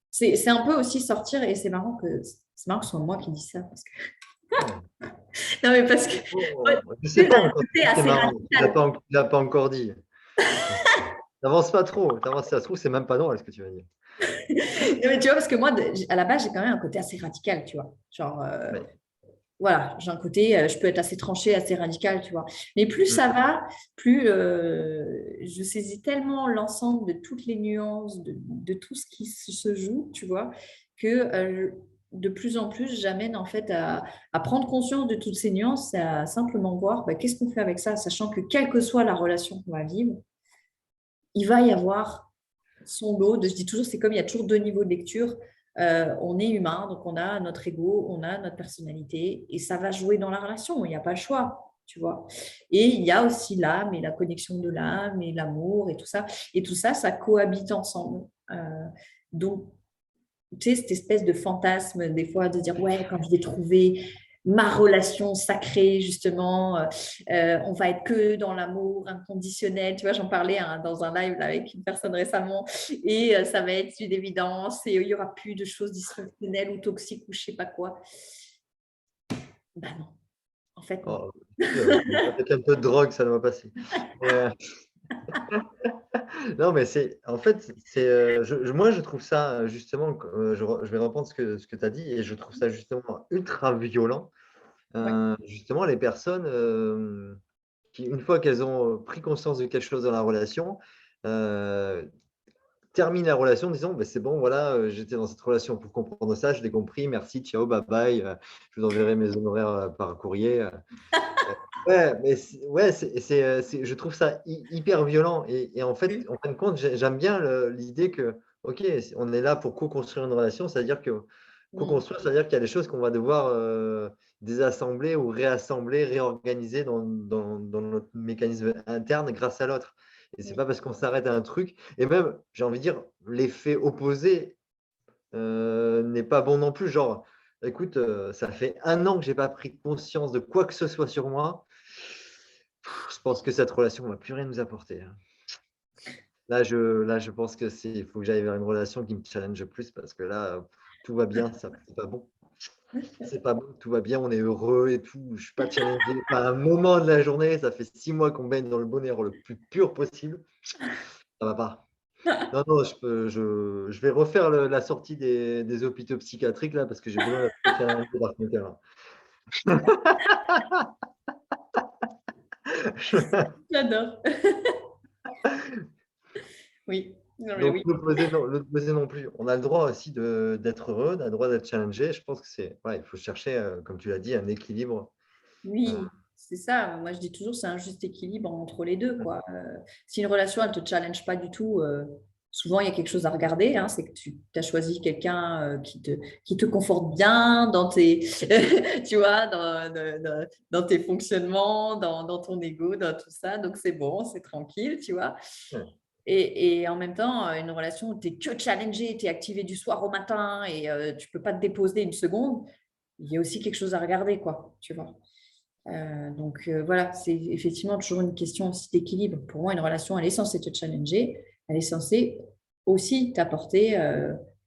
[SPEAKER 2] C'est un peu aussi sortir, et c'est marrant que ce soit moi qui dis ça. Parce que... non, mais parce que.
[SPEAKER 1] Je sais pas encore. C'est marrant. Tu l'as pas encore dit. T'avances pas trop. Ça se trouve, c'est même pas drôle ce que tu vas dire.
[SPEAKER 2] Non, mais tu vois, parce que moi, à la base, j'ai quand même un côté assez radical, tu vois. Genre, voilà, j'ai un côté, je peux être assez tranchée, assez radicale, tu vois. Mais plus ça va, plus je saisis tellement l'ensemble de toutes les nuances, de tout ce qui se joue, tu vois, que de plus en plus, j'amène en fait à prendre conscience de toutes ces nuances, à simplement voir qu'est-ce qu'on fait avec ça, sachant que quelle que soit la relation qu'on va vivre, il va y avoir son lot je dis toujours, c'est comme il y a toujours deux niveaux de lecture. On est humain, donc on a notre ego, on a notre personnalité, et ça va jouer dans la relation, il n'y a pas le choix, tu vois. Et il y a aussi l'âme et la connexion de l'âme et l'amour et tout ça. Et tout ça, ça cohabite ensemble. Donc, tu sais, cette espèce de fantasme, des fois, de dire, ouais, quand je vais trouver ma relation sacrée, justement, on va être que dans l'amour inconditionnel. Tu vois, j'en parlais dans un live là, avec une personne récemment, et ça va être une évidence, et il n'y aura plus de choses dysfonctionnelles ou toxiques ou je ne sais pas quoi. Ben non, en fait, non.
[SPEAKER 1] Avec un peu de drogue, ça va passer. Non, mais en fait, moi, je trouve ça justement, je vais reprendre ce que tu as dit, et je trouve ça justement ultra violent. Justement, les personnes qui, une fois qu'elles ont pris conscience de quelque chose dans la relation, terminent la relation en disant c'est bon, voilà, j'étais dans cette relation pour comprendre ça, je l'ai compris, merci, ciao, bye bye, je vous enverrai mes honoraires par courrier. Ouais, mais je trouve ça hyper violent, et en fait, en fin de compte, j'aime bien l'idée que, ok, on est là pour co-construire une relation, c'est-à-dire que co-construire, c'est-à-dire qu'il y a des choses qu'on va devoir désassembler ou réassembler, réorganiser dans notre mécanisme interne grâce à l'autre. Et c'est pas parce qu'on s'arrête à un truc, et même, j'ai envie de dire, l'effet opposé n'est pas bon non plus. Genre, écoute, ça fait 1 an que j'ai pas pris conscience de quoi que ce soit sur moi. Je pense que cette relation ne va plus rien nous apporter, hein. Là, je pense que il faut que j'aille vers une relation qui me challenge plus, parce que là, tout va bien, ça, c'est pas bon. C'est pas bon, tout va bien, on est heureux et tout. Je suis pas challengé, pas un moment de la journée. Ça fait 6 mois qu'on baigne dans le bonheur le plus pur possible. Ça va pas. Non, non, je vais refaire la sortie des hôpitaux psychiatriques là, parce que j'ai besoin d'être challengé par quelqu'un.
[SPEAKER 2] J'adore. Oui. Non, mais
[SPEAKER 1] Donc,
[SPEAKER 2] oui.
[SPEAKER 1] l'opposé non plus. On a le droit aussi d'être heureux, on a le droit d'être challengé. Je pense que il faut chercher, comme tu l'as dit, un équilibre.
[SPEAKER 2] Oui, c'est ça. Moi, je dis toujours, c'est un juste équilibre entre les deux, quoi. Si une relation, elle ne te challenge pas du tout, souvent, il y a quelque chose à regarder, hein. C'est que tu as choisi quelqu'un qui te conforte bien dans tes, tu vois, dans tes fonctionnements, dans ton ego, dans tout ça. Donc, c'est bon, c'est tranquille, tu vois.
[SPEAKER 1] Ouais.
[SPEAKER 2] Et en même temps, une relation où tu es que challengé, tu es activé du soir au matin et tu ne peux pas te déposer une seconde, il y a aussi quelque chose à regarder, quoi, tu vois. Donc voilà, c'est effectivement toujours une question aussi d'équilibre. Pour moi, une relation, elle est censée te challenger, elle est censée aussi t'apporter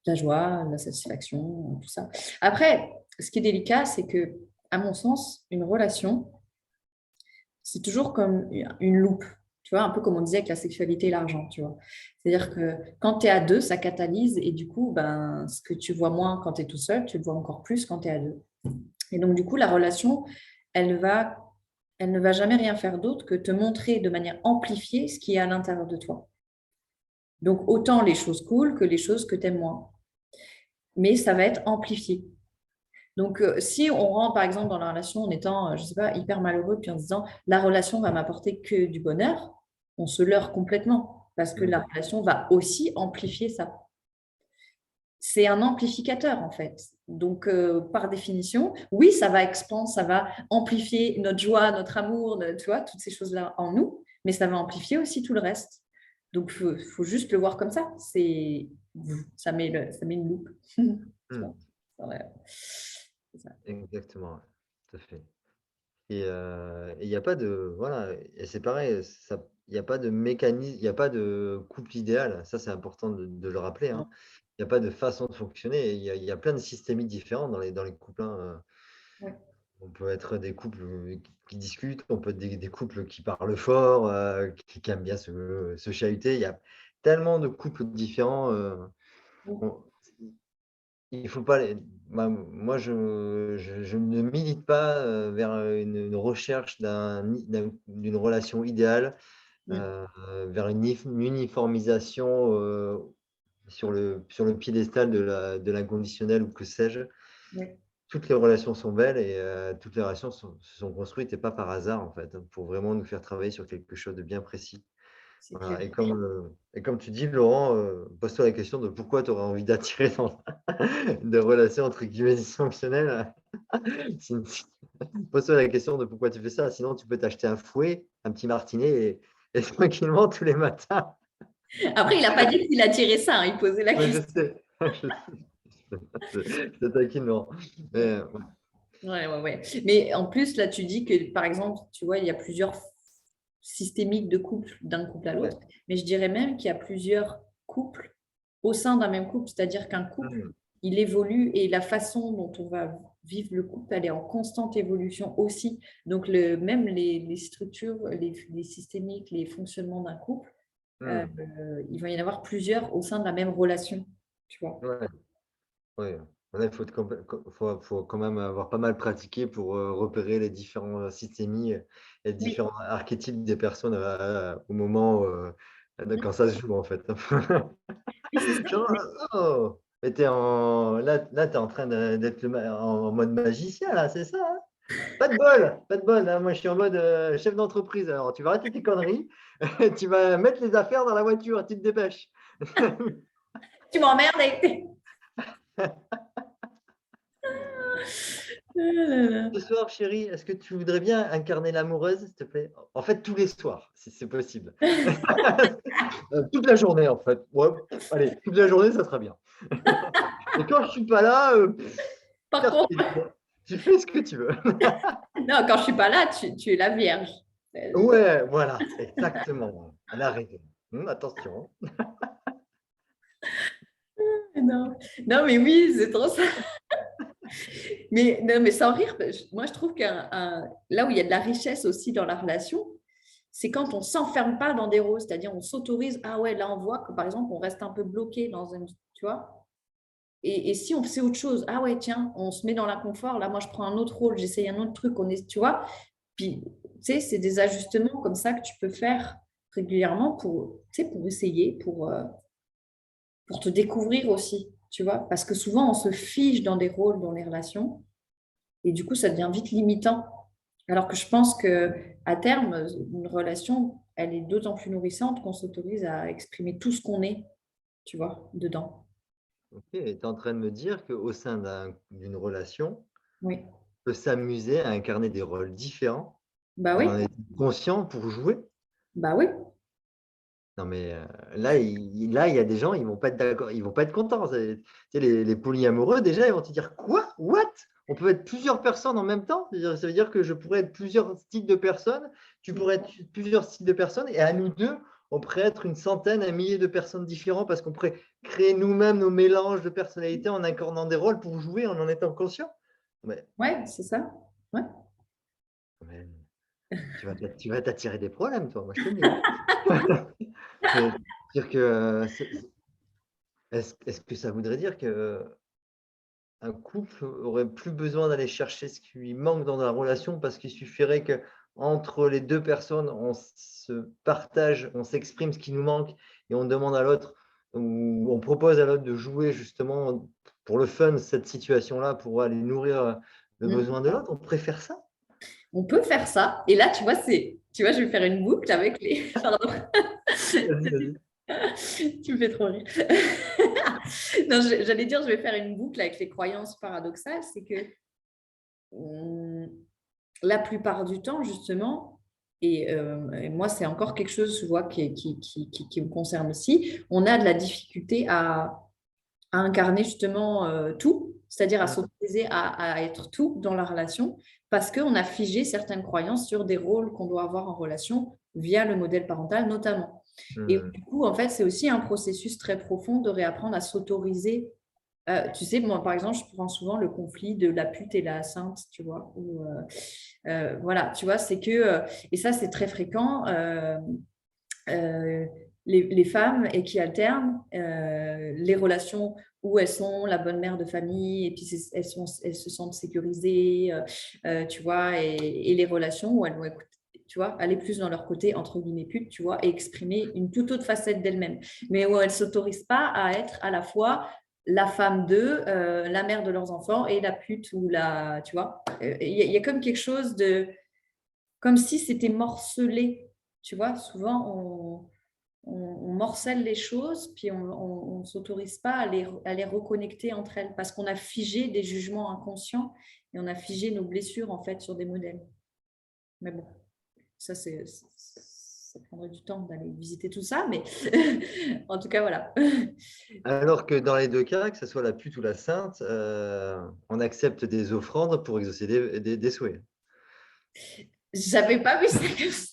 [SPEAKER 2] la joie, la satisfaction, tout ça. Après, ce qui est délicat, c'est que, à mon sens, une relation, c'est toujours comme une loupe. Tu vois, un peu comme on disait avec la sexualité et l'argent, tu vois. C'est-à-dire que quand tu es à deux, ça catalyse et du coup, ben, ce que tu vois moins quand tu es tout seul, tu le vois encore plus quand tu es à deux. Et donc, du coup, la relation, elle va, elle ne va jamais rien faire d'autre que te montrer de manière amplifiée ce qui est à l'intérieur de toi. Donc, autant les choses cool que les choses que tu aimes moins. Mais ça va être amplifié. Donc, si on rentre, par exemple, dans la relation en étant, je ne sais pas, hyper malheureux, puis en se disant, la relation va m'apporter que du bonheur, on se leurre complètement parce que la relation va aussi amplifier ça. C'est un amplificateur, en fait. Donc, par définition, oui, ça va expander, ça va amplifier notre joie, notre amour, tu vois, toutes ces choses-là en nous, mais ça va amplifier aussi tout le reste. Donc, faut juste le voir comme ça. Ça met une loupe.
[SPEAKER 1] Hmm.
[SPEAKER 2] Ouais.
[SPEAKER 1] Exactement, ouais, tout à fait. Et il n'y a pas de. Voilà, et c'est pareil, il n'y a pas de mécanisme, il n'y a pas de couple idéal. Ça, c'est important de le rappeler, hein. Il n'y a pas de façon de fonctionner. Il y a plein de systémiques différents dans les couples, hein.
[SPEAKER 2] Ouais.
[SPEAKER 1] On peut être des couples qui discutent, on peut être des couples qui parlent fort, qui aiment bien se chahuter. Il y a tellement de couples différents. On- il faut pas moi, je ne milite pas vers une recherche d'une relation idéale,
[SPEAKER 2] Mm.
[SPEAKER 1] vers une uniformisation sur le piédestal de l'inconditionnel ou que sais-je.
[SPEAKER 2] Ouais.
[SPEAKER 1] Toutes les relations sont belles et toutes les relations se sont construites et pas par hasard, en fait, hein, pour vraiment nous faire travailler sur quelque chose de bien précis.
[SPEAKER 2] C'est clair.
[SPEAKER 1] Voilà. Et comme tu dis, Laurent, pose-toi la question de pourquoi tu aurais envie d'attirer dans des relations entre guillemets dysfonctionnelles. Pose-toi la question de pourquoi tu fais ça. Sinon, tu peux t'acheter un fouet, un petit martinet et tranquillement tous les matins.
[SPEAKER 2] Après, il n'a pas dit qu'il a tiré ça, hein, il posait la
[SPEAKER 1] Ouais, je
[SPEAKER 2] question.
[SPEAKER 1] sais. Je te taquine, Laurent. Mais, ouais.
[SPEAKER 2] Ouais, ouais, ouais. Mais en plus, là, tu dis que, par exemple, tu vois, il y a plusieurs systémiques de couple d'un couple à
[SPEAKER 1] Ouais.
[SPEAKER 2] l'autre. Mais je dirais même qu'il y a plusieurs couples au sein d'un même couple. C'est-à-dire qu'un couple,
[SPEAKER 1] Mmh.
[SPEAKER 2] il évolue et la façon dont on va vivre le couple, elle est en constante évolution aussi. Donc, même les structures, les systémiques, les fonctionnements d'un couple,
[SPEAKER 1] Mmh.
[SPEAKER 2] il va y en avoir plusieurs au sein de la même relation, tu vois.
[SPEAKER 1] Ouais. Ouais. Voilà, faut quand même avoir pas mal pratiqué pour repérer les différents systémies et les
[SPEAKER 2] Oui.
[SPEAKER 1] différents archétypes des personnes au moment quand ça se joue, en fait.
[SPEAKER 2] Oui, c'est ça.
[SPEAKER 1] Genre, oh, mais t'es en train d'être en mode magicien, là, c'est ça, hein? Pas de bol, pas de bol, hein. Moi, je suis en mode chef d'entreprise. Alors, tu vas arrêter tes conneries, tu vas mettre les affaires dans la voiture, tu te dépêches.
[SPEAKER 2] Tu m'emmerdes avec tes... Ah là là.
[SPEAKER 1] Ce soir, chérie, est-ce que tu voudrais bien incarner l'amoureuse, s'il te plaît? En fait, tous les soirs, si c'est possible. Toute la journée, en fait. Ouais, allez, toute la journée, ça sera bien. Et quand je suis pas là,
[SPEAKER 2] Par
[SPEAKER 1] carte
[SPEAKER 2] contre,
[SPEAKER 1] libre. Tu fais ce que tu veux.
[SPEAKER 2] non, quand je suis pas là, tu es la vierge.
[SPEAKER 1] Ouais, voilà, exactement. Elle a raison. Attention.
[SPEAKER 2] Non. Non, mais oui, c'est trop ça. Mais, non, mais sans rire, moi je trouve là où il y a de la richesse aussi dans la relation, c'est quand on ne s'enferme pas dans des rôles, c'est-à-dire on s'autorise, ah ouais, là on voit que par exemple on reste un peu bloqué dans une, tu vois, et si on fait autre chose, ah ouais, tiens, on se met dans l'inconfort, là moi je prends un autre rôle, j'essaye un autre truc, tu vois, puis tu sais, c'est des ajustements comme ça que tu peux faire régulièrement pour, tu sais, pour essayer, pour te découvrir aussi, tu vois, parce que souvent on se fige dans des rôles dans les relations. Et du coup, ça devient vite limitant. Alors que je pense que à terme, une relation, elle est d'autant plus nourrissante qu'on s'autorise à exprimer tout ce qu'on est, tu vois, dedans.
[SPEAKER 1] Ok, tu es en train de me dire qu'au sein d'une relation,
[SPEAKER 2] Oui.
[SPEAKER 1] on peut s'amuser à incarner des rôles différents
[SPEAKER 2] Bah
[SPEAKER 1] et
[SPEAKER 2] oui.
[SPEAKER 1] en être conscient pour jouer.
[SPEAKER 2] Bah oui.
[SPEAKER 1] Non, mais là, il y a des gens, ils vont pas être d'accord, ils vont pas être contents. Tu sais, les polyamoureux, déjà, ils vont te dire quoi? What? On peut être plusieurs personnes en même temps? C'est-à-dire, ça veut dire que je pourrais être plusieurs styles de personnes, tu pourrais être plusieurs styles de personnes, et à nous deux, on pourrait être une centaine, un millier de personnes différentes parce qu'on pourrait créer nous-mêmes nos mélanges de personnalités en incarnant des rôles pour jouer en étant conscient. Mais,
[SPEAKER 2] Ouais, c'est ça. Ouais.
[SPEAKER 1] mais tu vas t'attirer des problèmes, toi, moi je te le dis, hein. C'est-à-dire que est-ce que ça voudrait dire que un couple aurait plus besoin d'aller chercher ce qui lui manque dans la relation parce qu'il suffirait que entre les 2 personnes, on se partage, on s'exprime ce qui nous manque et on demande à l'autre ou on propose à l'autre de jouer justement pour le fun cette situation-là pour aller nourrir, le
[SPEAKER 2] Mm.
[SPEAKER 1] besoin de l'autre. On préfère ça?
[SPEAKER 2] On peut faire ça. Et là, tu vois, je vais faire une boucle avec les. Pardon.
[SPEAKER 1] Vas-y, vas-y.
[SPEAKER 2] Tu me fais trop rire. Non, j'allais dire, je vais faire une boucle avec les croyances paradoxales. C'est que la plupart du temps, justement, et moi, c'est encore quelque chose, je vois, qui me concerne aussi, on a de la difficulté à incarner justement tout, c'est-à-dire à
[SPEAKER 1] Mmh.
[SPEAKER 2] s'autoriser à être tout dans la relation, parce qu'on a figé certaines croyances sur des rôles qu'on doit avoir en relation via le modèle parental notamment. Et
[SPEAKER 1] Mmh.
[SPEAKER 2] du coup, en fait, c'est aussi un processus très profond de réapprendre à s'autoriser. Tu sais, moi, par exemple, je prends souvent le conflit de la pute et la sainte, tu vois. Voilà, tu vois, c'est que, et ça, c'est très fréquent. Euh, les femmes et qui alternent les relations où elles sont la bonne mère de famille et puis elles se sentent sécurisées, tu vois, et les relations où elles vont écouter, tu vois, aller plus dans leur côté entre guillemets pute, tu vois, et exprimer une toute autre facette d'elles-mêmes, mais où elles s'autorisent pas à être à la fois la femme d'eux, la mère de leurs enfants et la pute ou la, tu vois, y a comme quelque chose de, comme si c'était morcelé, tu vois, souvent on morcelle les choses, puis on ne s'autorise pas à les reconnecter entre elles, parce qu'on a figé des jugements inconscients et on a figé nos blessures, en fait, sur des modèles. Mais bon, ça prendrait du temps d'aller visiter tout ça, mais en tout cas, voilà.
[SPEAKER 1] Alors que dans les 2 cas, que ce soit la pute ou la sainte, on accepte des offrandes pour exaucer des souhaits.
[SPEAKER 2] J'avais pas vu ça comme ça.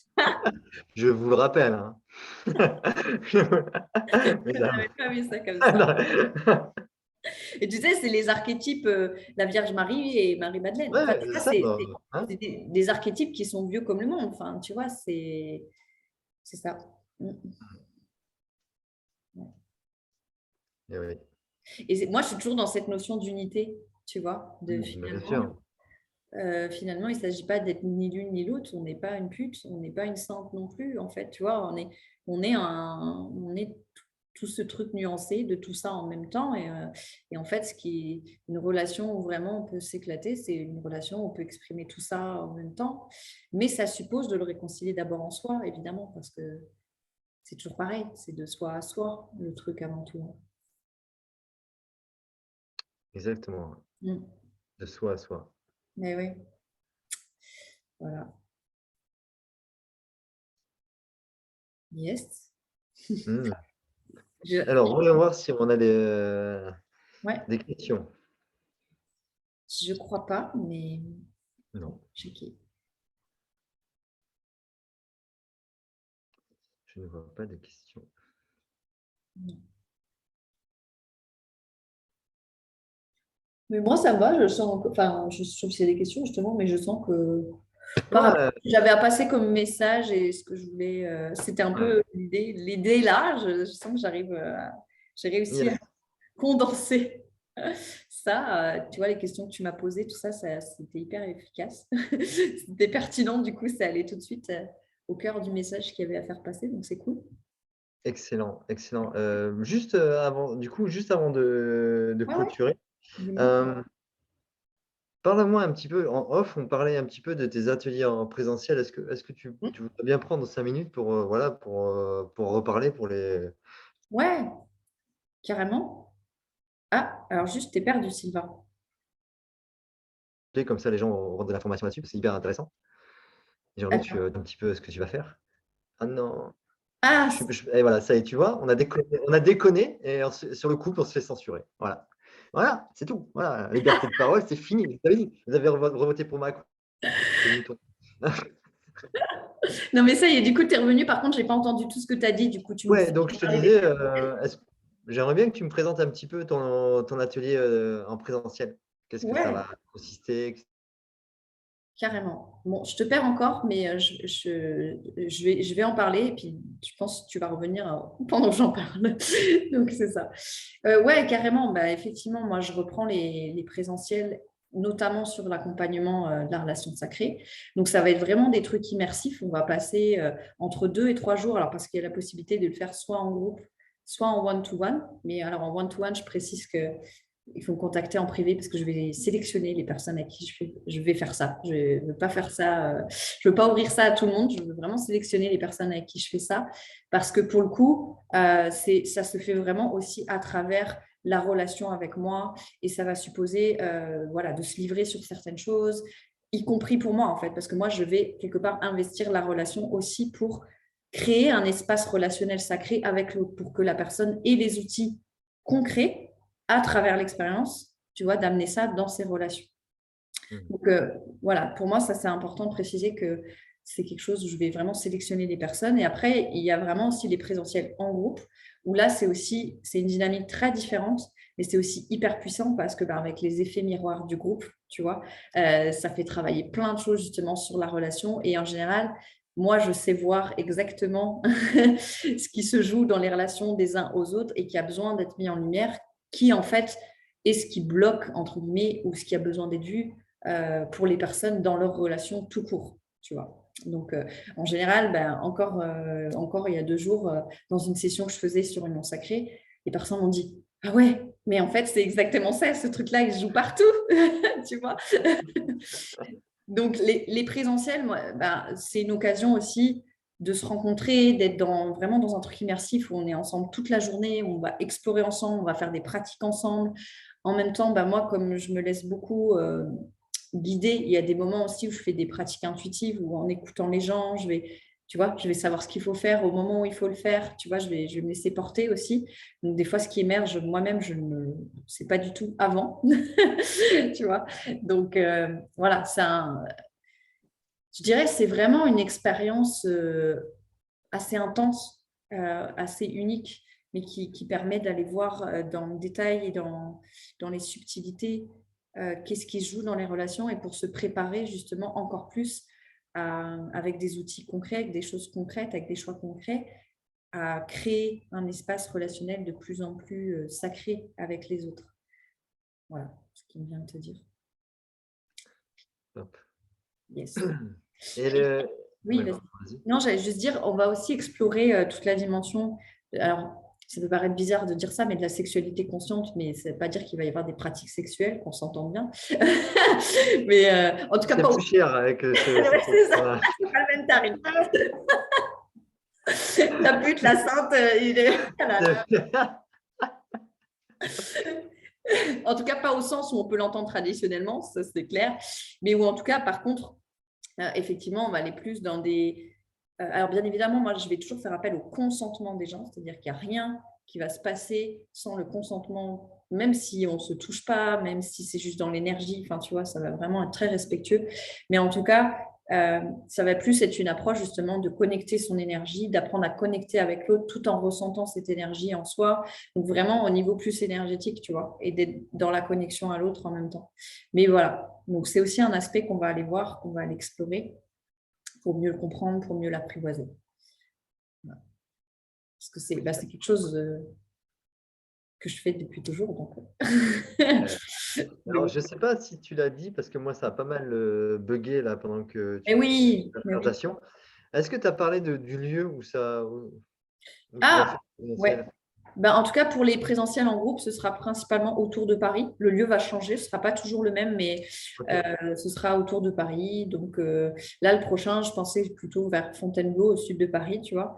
[SPEAKER 1] Je vous le rappelle, hein. Mais ça
[SPEAKER 2] J'avais pas vu ça comme ça. Et tu sais, c'est les archétypes, la Vierge Marie et Marie-Madeleine. Enfin,
[SPEAKER 1] ouais,
[SPEAKER 2] tu
[SPEAKER 1] c'est
[SPEAKER 2] vois,
[SPEAKER 1] ça, bah, hein?
[SPEAKER 2] c'est des archétypes qui sont vieux comme le monde. Enfin, tu vois, c'est ça. Mm.
[SPEAKER 1] Eh oui.
[SPEAKER 2] Et moi, je suis toujours dans cette notion d'unité, tu vois, de
[SPEAKER 1] Bah, bien sûr.
[SPEAKER 2] finalement, il ne s'agit pas d'être ni l'une ni l'autre. On n'est pas une pute, on n'est pas une sainte non plus. En fait, tu vois, on est tout ce truc nuancé de tout ça en même temps. Et en fait, ce qui est une relation où vraiment on peut s'éclater, c'est une relation où on peut exprimer tout ça en même temps. Mais ça suppose de le réconcilier d'abord en soi, évidemment, parce que c'est toujours pareil, c'est de soi à soi, le truc avant tout.
[SPEAKER 1] Exactement,
[SPEAKER 2] Mm.
[SPEAKER 1] de soi à soi.
[SPEAKER 2] Mais oui, voilà. Yes.
[SPEAKER 1] Mmh.
[SPEAKER 2] Je...
[SPEAKER 1] Alors, voyons voir si on a
[SPEAKER 2] Ouais,
[SPEAKER 1] des questions.
[SPEAKER 2] je crois pas, mais
[SPEAKER 1] Non,
[SPEAKER 2] checker.
[SPEAKER 1] je ne vois pas de questions.
[SPEAKER 2] Mais moi, ça me va, je sens, enfin, je trouve qu'il y a des questions justement, mais je sens que par rapport
[SPEAKER 1] Ouais,
[SPEAKER 2] à ce que j'avais à passer comme message et ce que je voulais, c'était un
[SPEAKER 1] ouais.
[SPEAKER 2] peu l'idée là, je sens que j'ai réussi à
[SPEAKER 1] Yes,
[SPEAKER 2] condenser ça. Tu vois, les questions que tu m'as posées, tout ça, c'était hyper efficace. C'était pertinent, du coup, ça allait tout de suite au cœur du message qu'il y avait à faire passer, donc c'est cool.
[SPEAKER 1] excellent, excellent. Juste, avant du coup, juste avant de
[SPEAKER 2] Ouais, ouais,
[SPEAKER 1] clôturer,
[SPEAKER 2] dis-moi.
[SPEAKER 1] hem, parle-moi un petit peu en off, on parlait un petit peu de tes ateliers en présentiel. Est-ce que tu voudrais bien prendre 5 minutes pour, voilà, pour reparler, pour les
[SPEAKER 2] Ouais, carrément. Ah, alors juste, t'es perdu, Sylvain.
[SPEAKER 1] comme ça les gens auront de l'information là-dessus, parce que c'est hyper intéressant. J'ai envie que tu,
[SPEAKER 2] Attends.
[SPEAKER 1] un petit peu ce que tu vas faire. Ah non,
[SPEAKER 2] Ah,
[SPEAKER 1] et voilà, ça y est, tu vois? On a déconné et sur le coup, on se fait censurer. Voilà. Voilà, c'est tout. Voilà, la liberté de parole, c'est fini. Vous avez dit, vous avez revoté pour Macron, les moutons.
[SPEAKER 2] Non, mais ça y est, du coup, tu es revenu. Par contre, je n'ai pas entendu tout ce que tu as dit. Du coup, tu me
[SPEAKER 1] Ouais,
[SPEAKER 2] fais
[SPEAKER 1] donc je te
[SPEAKER 2] parler
[SPEAKER 1] disais, j'aimerais bien que tu me présentes un petit peu ton atelier en présentiel. Qu'est-ce que ça
[SPEAKER 2] Ouais,
[SPEAKER 1] va consister, etc.
[SPEAKER 2] carrément. Bon, je te perds encore, mais je vais en parler. Et puis, je pense que tu vas revenir pendant que j'en parle. Donc, c'est ça. Ouais, carrément. Bah, effectivement, moi, je reprends les présentiels, notamment sur l'accompagnement de la relation sacrée. Donc, ça va être vraiment des trucs immersifs. On va passer entre 2 et 3 jours. Alors, parce qu'il y a la possibilité de le faire soit en groupe, soit en one-to-one. Mais alors, en one-to-one, je précise que il faut me contacter en privé parce que je vais sélectionner les personnes à qui je vais faire ça. Je ne veux pas faire ça, je veux pas ouvrir ça à tout le monde. Je veux vraiment sélectionner les personnes avec qui je fais ça parce que pour le coup, ça se fait vraiment aussi à travers la relation avec moi et ça va supposer voilà, de se livrer sur certaines choses, y compris pour moi en fait, parce que moi, je vais quelque part investir la relation aussi pour créer un espace relationnel sacré avec l'autre pour que la personne ait les outils concrets à travers l'expérience, tu vois, d'amener ça dans ses relations. Donc, voilà, pour moi, ça, c'est important de préciser que c'est quelque chose où je vais vraiment sélectionner les personnes. Et après, il y a vraiment aussi les présentiels en groupe, où là, c'est une dynamique très différente, mais c'est aussi hyper puissant parce que avec les effets miroirs du groupe, tu vois, ça fait travailler plein de choses justement sur la relation. Et en général, moi, je sais voir exactement ce qui se joue dans les relations des uns aux autres et qui a besoin d'être mis en lumière, qui en fait est ce qui bloque, entre guillemets, ou ce qui a besoin d'être vu pour les personnes dans leur relation tout court, tu vois. Donc, en général, encore il y a 2 jours, dans une session que je faisais sur Union Sacrée, les personnes m'ont dit « Ah ouais, mais en fait, c'est exactement ça, ce truc-là, il se joue partout. » Tu vois. Donc, les présentiels, moi, c'est une occasion aussi de se rencontrer, d'être vraiment dans un truc immersif où on est ensemble toute la journée, on va explorer ensemble, on va faire des pratiques ensemble. En même temps, moi, comme je me laisse beaucoup guider, il y a des moments aussi où je fais des pratiques intuitives, où en écoutant les gens, tu vois, je vais savoir ce qu'il faut faire au moment où il faut le faire. Tu vois, je vais me laisser porter aussi. Donc, des fois, ce qui émerge, moi-même, je ne sais pas du tout avant. Tu vois. Donc, voilà, je dirais que c'est vraiment une expérience assez intense, assez unique, mais qui permet d'aller voir dans le détail et dans les subtilités qu'est-ce qui se joue dans les relations et pour se préparer justement encore plus avec des outils concrets, avec des choses concrètes, avec des choix concrets, à créer un espace relationnel de plus en plus sacré avec les autres. Voilà ce qui me vient de te dire.
[SPEAKER 1] Top.
[SPEAKER 2] Yes.
[SPEAKER 1] Et le...
[SPEAKER 2] Oui,
[SPEAKER 1] Ouais,
[SPEAKER 2] vas-y.
[SPEAKER 1] pardon, vas-y.
[SPEAKER 2] Non, j'allais juste dire, on va aussi explorer toute la dimension. Alors, ça peut paraître bizarre de dire ça, mais de la sexualité consciente, mais ça ne veut pas dire qu'il va y avoir des pratiques sexuelles, qu'on s'entend bien. Mais en tout cas,
[SPEAKER 1] C'est
[SPEAKER 2] pas au...
[SPEAKER 1] plus cher avec
[SPEAKER 2] Ouais,
[SPEAKER 1] cette
[SPEAKER 2] c'est ça,
[SPEAKER 1] option-là.
[SPEAKER 2] c'est pas le même tarif. La pute, la sainte, il est... Ah là là. En tout cas, pas au sens où on peut l'entendre traditionnellement, ça c'est clair. Mais où en tout cas, par contre, effectivement, on va aller plus dans des... alors, bien évidemment, moi, je vais toujours faire appel au consentement des gens, c'est-à-dire qu'il n'y a rien qui va se passer sans le consentement, même si on ne se touche pas, même si c'est juste dans l'énergie, enfin, tu vois, ça va vraiment être très respectueux. Mais en tout cas, ça va plus être une approche justement de connecter son énergie, d'apprendre à connecter avec l'autre tout en ressentant cette énergie en soi. Donc, vraiment au niveau plus énergétique, tu vois, et d'être dans la connexion à l'autre en même temps. Mais voilà, donc c'est aussi un aspect qu'on va aller voir, qu'on va aller explorer pour mieux le comprendre, pour mieux l'apprivoiser. Voilà. Parce que c'est quelque chose que je fais depuis toujours. Donc...
[SPEAKER 1] Alors,
[SPEAKER 2] donc...
[SPEAKER 1] je ne sais pas si tu l'as dit, parce que moi, ça a pas mal bugué là, pendant que
[SPEAKER 2] Mais
[SPEAKER 1] tu faisais
[SPEAKER 2] oui,
[SPEAKER 1] la
[SPEAKER 2] mais oui.
[SPEAKER 1] présentation. Est-ce que tu as parlé du lieu où tu vas faire
[SPEAKER 2] Ah,
[SPEAKER 1] le
[SPEAKER 2] ouais.
[SPEAKER 1] présentiel?
[SPEAKER 2] En tout cas, pour les présentiels en groupe, ce sera principalement autour de Paris. Le lieu va changer, ce ne sera pas toujours le même, mais
[SPEAKER 1] Ok.
[SPEAKER 2] ce sera autour de Paris. Donc là, le prochain, je pensais plutôt vers Fontainebleau, au sud de Paris, tu vois.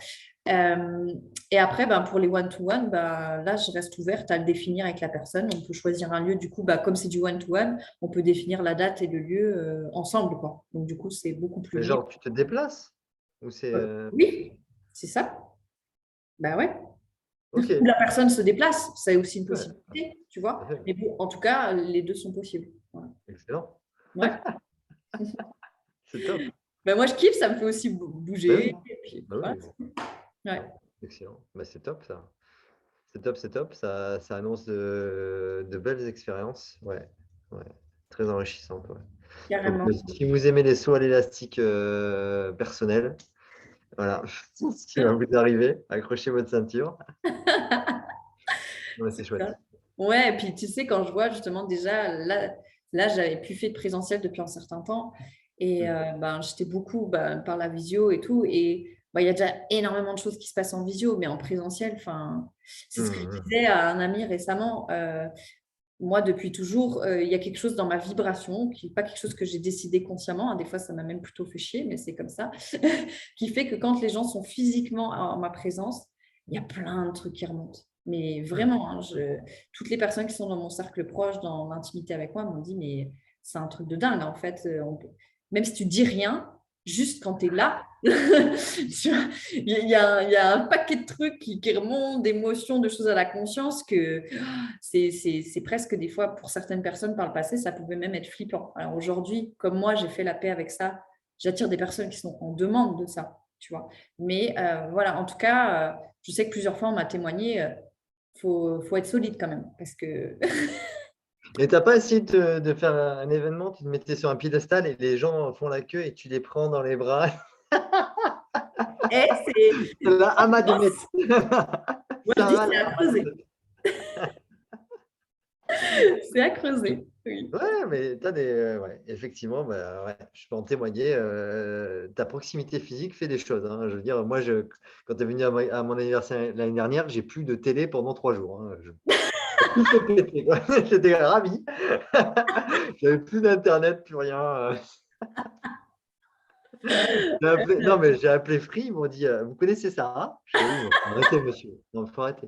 [SPEAKER 2] Et après, pour les one-to-one, là, je reste ouverte à le définir avec la personne. On peut choisir un lieu, du coup, comme c'est du one-to-one, on peut définir la date et le lieu ensemble, quoi. Donc, du coup, c'est beaucoup plus
[SPEAKER 1] Mais
[SPEAKER 2] libre.
[SPEAKER 1] genre, tu te déplaces? Ou c'est...
[SPEAKER 2] Oui, c'est ça. Bah ouais.
[SPEAKER 1] Ok.
[SPEAKER 2] Ou la personne se déplace, c'est aussi une
[SPEAKER 1] Ouais,
[SPEAKER 2] possibilité, tu
[SPEAKER 1] tout à
[SPEAKER 2] vois.
[SPEAKER 1] fait.
[SPEAKER 2] Mais bon, en tout cas, les deux sont possibles. Voilà.
[SPEAKER 1] Excellent.
[SPEAKER 2] Ouais.
[SPEAKER 1] C'est top.
[SPEAKER 2] Ben, moi, je kiffe, ça me fait aussi
[SPEAKER 1] Bah oui,
[SPEAKER 2] bouger. Et puis,
[SPEAKER 1] bah
[SPEAKER 2] voilà.
[SPEAKER 1] oui.
[SPEAKER 2] Ouais,
[SPEAKER 1] Excellent. Bah, c'est top ça. C'est top, c'est top. Ça annonce de belles expériences. Ouais, ouais. Très enrichissantes. Ouais. Donc,
[SPEAKER 2] carrément.
[SPEAKER 1] si vous aimez les sauts à l'élastique personnels, voilà ce qui va vous arriver. Accrochez votre ceinture. Ouais, c'est chouette.
[SPEAKER 2] Ouais, et puis tu sais, quand je vois justement déjà, là j'avais plus fait de présentiel depuis un certain temps et
[SPEAKER 1] Mm.
[SPEAKER 2] ben, j'étais beaucoup par la visio et tout. Et il y a déjà énormément de choses qui se passent en visio, mais en présentiel, enfin, c'est ce que je
[SPEAKER 1] Mm,
[SPEAKER 2] disais à un ami récemment. Moi, depuis toujours, il y a quelque chose dans ma vibration, qui n'est pas quelque chose que j'ai décidé consciemment, hein. Des fois, ça m'a même plutôt fait chier, mais c'est comme ça, qui fait que quand les gens sont physiquement en ma présence, il y a plein de trucs qui remontent. Mais
[SPEAKER 1] mm.
[SPEAKER 2] vraiment, hein, toutes les personnes qui sont dans mon cercle proche, dans l'intimité avec moi, m'ont dit, mais c'est un truc de dingue, en fait. Même si tu dis rien, juste quand tu es là, il y a un paquet de trucs qui remontent, d'émotions, de choses à la conscience que c'est presque des fois, pour certaines personnes par le passé, ça pouvait même être flippant. Alors aujourd'hui, comme moi, j'ai fait la paix avec ça, j'attire des personnes qui sont en demande de ça, tu vois. Mais voilà, en tout cas, je sais que plusieurs fois, on m'a témoigné, faut être solide quand même, parce que
[SPEAKER 1] Et t'as pas essayé de faire un événement, tu te mettais sur un piédestal et les gens font la queue et tu les prends dans les bras.
[SPEAKER 2] eh,
[SPEAKER 1] La Ahmadmet.
[SPEAKER 2] moi je dis
[SPEAKER 1] Sarah
[SPEAKER 2] c'est
[SPEAKER 1] la
[SPEAKER 2] à creuser.
[SPEAKER 1] Ahmadmet.
[SPEAKER 2] C'est à creuser, oui.
[SPEAKER 1] Ouais, mais t'as des. Ouais, effectivement, bah, ouais, je peux en témoigner. Ta proximité physique fait des choses, hein. Je veux dire, moi, quand tu es venu à mon anniversaire l'année dernière, j'ai plus de télé pendant 3 jours, hein. Tout s'est pété, quoi. J'étais ravi. J'avais plus d'internet, plus rien. Non, mais j'ai appelé Free, ils m'ont dit vous connaissez Sarah? Je dis oui, mais faut arrêter, monsieur. Non, il faut arrêter.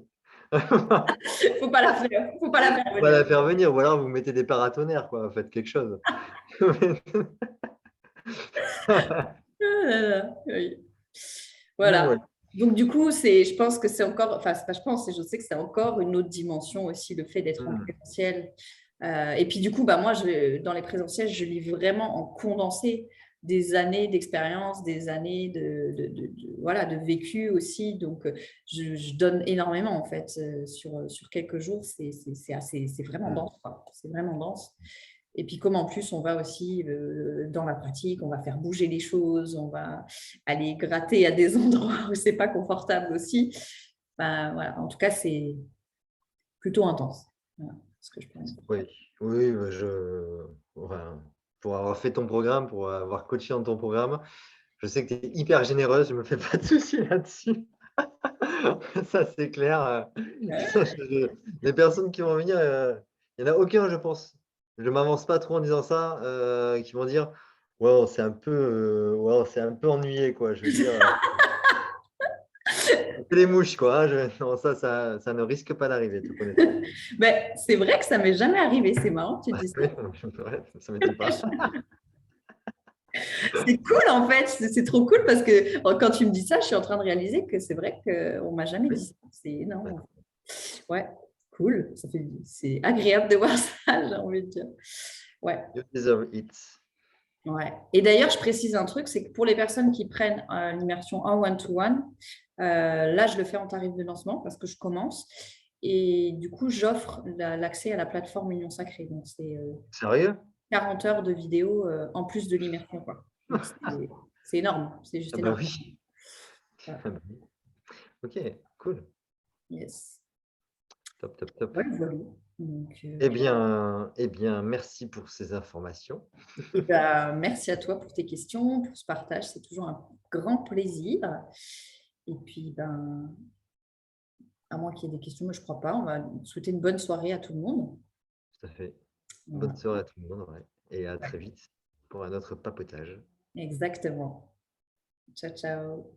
[SPEAKER 2] Faut pas la faire
[SPEAKER 1] Faut pas
[SPEAKER 2] venir.
[SPEAKER 1] la faire venir, ou alors vous mettez des paratonnerres, quoi. Faites quelque chose.
[SPEAKER 2] Ah là là, oui.
[SPEAKER 1] Donc,
[SPEAKER 2] Voilà.
[SPEAKER 1] ouais.
[SPEAKER 2] Donc, du coup, je pense que c'est encore, enfin, c'est pas je pense, je sais que c'est encore une autre dimension aussi, le fait d'être en
[SPEAKER 1] Mm.
[SPEAKER 2] présentiel. Et puis, du coup, moi, dans les présentiels, je lis vraiment en condensé des années d'expérience, des années voilà, de vécu aussi. Donc, je donne énormément, en fait, sur quelques jours. C'est vraiment
[SPEAKER 1] Mm.
[SPEAKER 2] dense, quoi. C'est vraiment dense. Et puis, comme en plus, on va aussi dans la pratique, on va faire bouger les choses, on va aller gratter à des endroits où c'est pas confortable aussi. Ben, voilà. En tout cas, c'est plutôt intense. Voilà ce que je peux dire.
[SPEAKER 1] Oui, oui, bah, enfin, pour avoir fait ton programme, pour avoir coaché dans ton programme, je sais que tu es hyper généreuse, je me fais pas de soucis là-dessus. Ça, c'est clair. Les personnes qui vont venir, il n'y en a aucun, je pense. Je m'avance pas trop en disant ça, qui vont dire ouais, ouais, c'est un peu ennuyé, quoi. Je veux dire, c'est les mouches, quoi, hein. Non, ça ne risque pas d'arriver, te connaissant.
[SPEAKER 2] Ben, c'est vrai que ça m'est jamais arrivé. C'est marrant que tu dis ça.
[SPEAKER 1] Oui, ouais, ça m'étonne pas.
[SPEAKER 2] C'est cool en fait. C'est trop cool parce que quand tu me dis ça, je suis en train de réaliser que c'est vrai qu'on m'a jamais dit
[SPEAKER 1] Oui,
[SPEAKER 2] ça. C'est énorme. Ouais, cool. C'est agréable de voir ça, j'ai envie de dire. Ouais.
[SPEAKER 1] you deserve it.
[SPEAKER 2] Ouais. Et d'ailleurs, je précise un truc, c'est que pour les personnes qui prennent l'immersion en one-to-one, là, je le fais en tarif de lancement parce que je commence. Et du coup, j'offre l'accès à la plateforme Union Sacrée. Donc, c'est
[SPEAKER 1] Sérieux?
[SPEAKER 2] 40 heures de vidéo en plus de l'immersion, quoi. Donc, c'est énorme. C'est juste
[SPEAKER 1] Ah bah
[SPEAKER 2] énorme.
[SPEAKER 1] oui.
[SPEAKER 2] Voilà.
[SPEAKER 1] Ah bah oui. Ok, cool.
[SPEAKER 2] Yes.
[SPEAKER 1] Top, top, top.
[SPEAKER 2] Ouais, voilà. Donc,
[SPEAKER 1] Eh bien, merci pour ces informations.
[SPEAKER 2] merci à toi pour tes questions, pour ce partage. C'est toujours un grand plaisir. Et puis, à moins qu'il y ait des questions, mais je ne crois pas. On va souhaiter une bonne soirée à tout le monde.
[SPEAKER 1] Tout à fait. Bonne
[SPEAKER 2] Voilà.
[SPEAKER 1] soirée à tout le monde, ouais. Et à très vite pour un autre papotage.
[SPEAKER 2] Exactement. Ciao, ciao.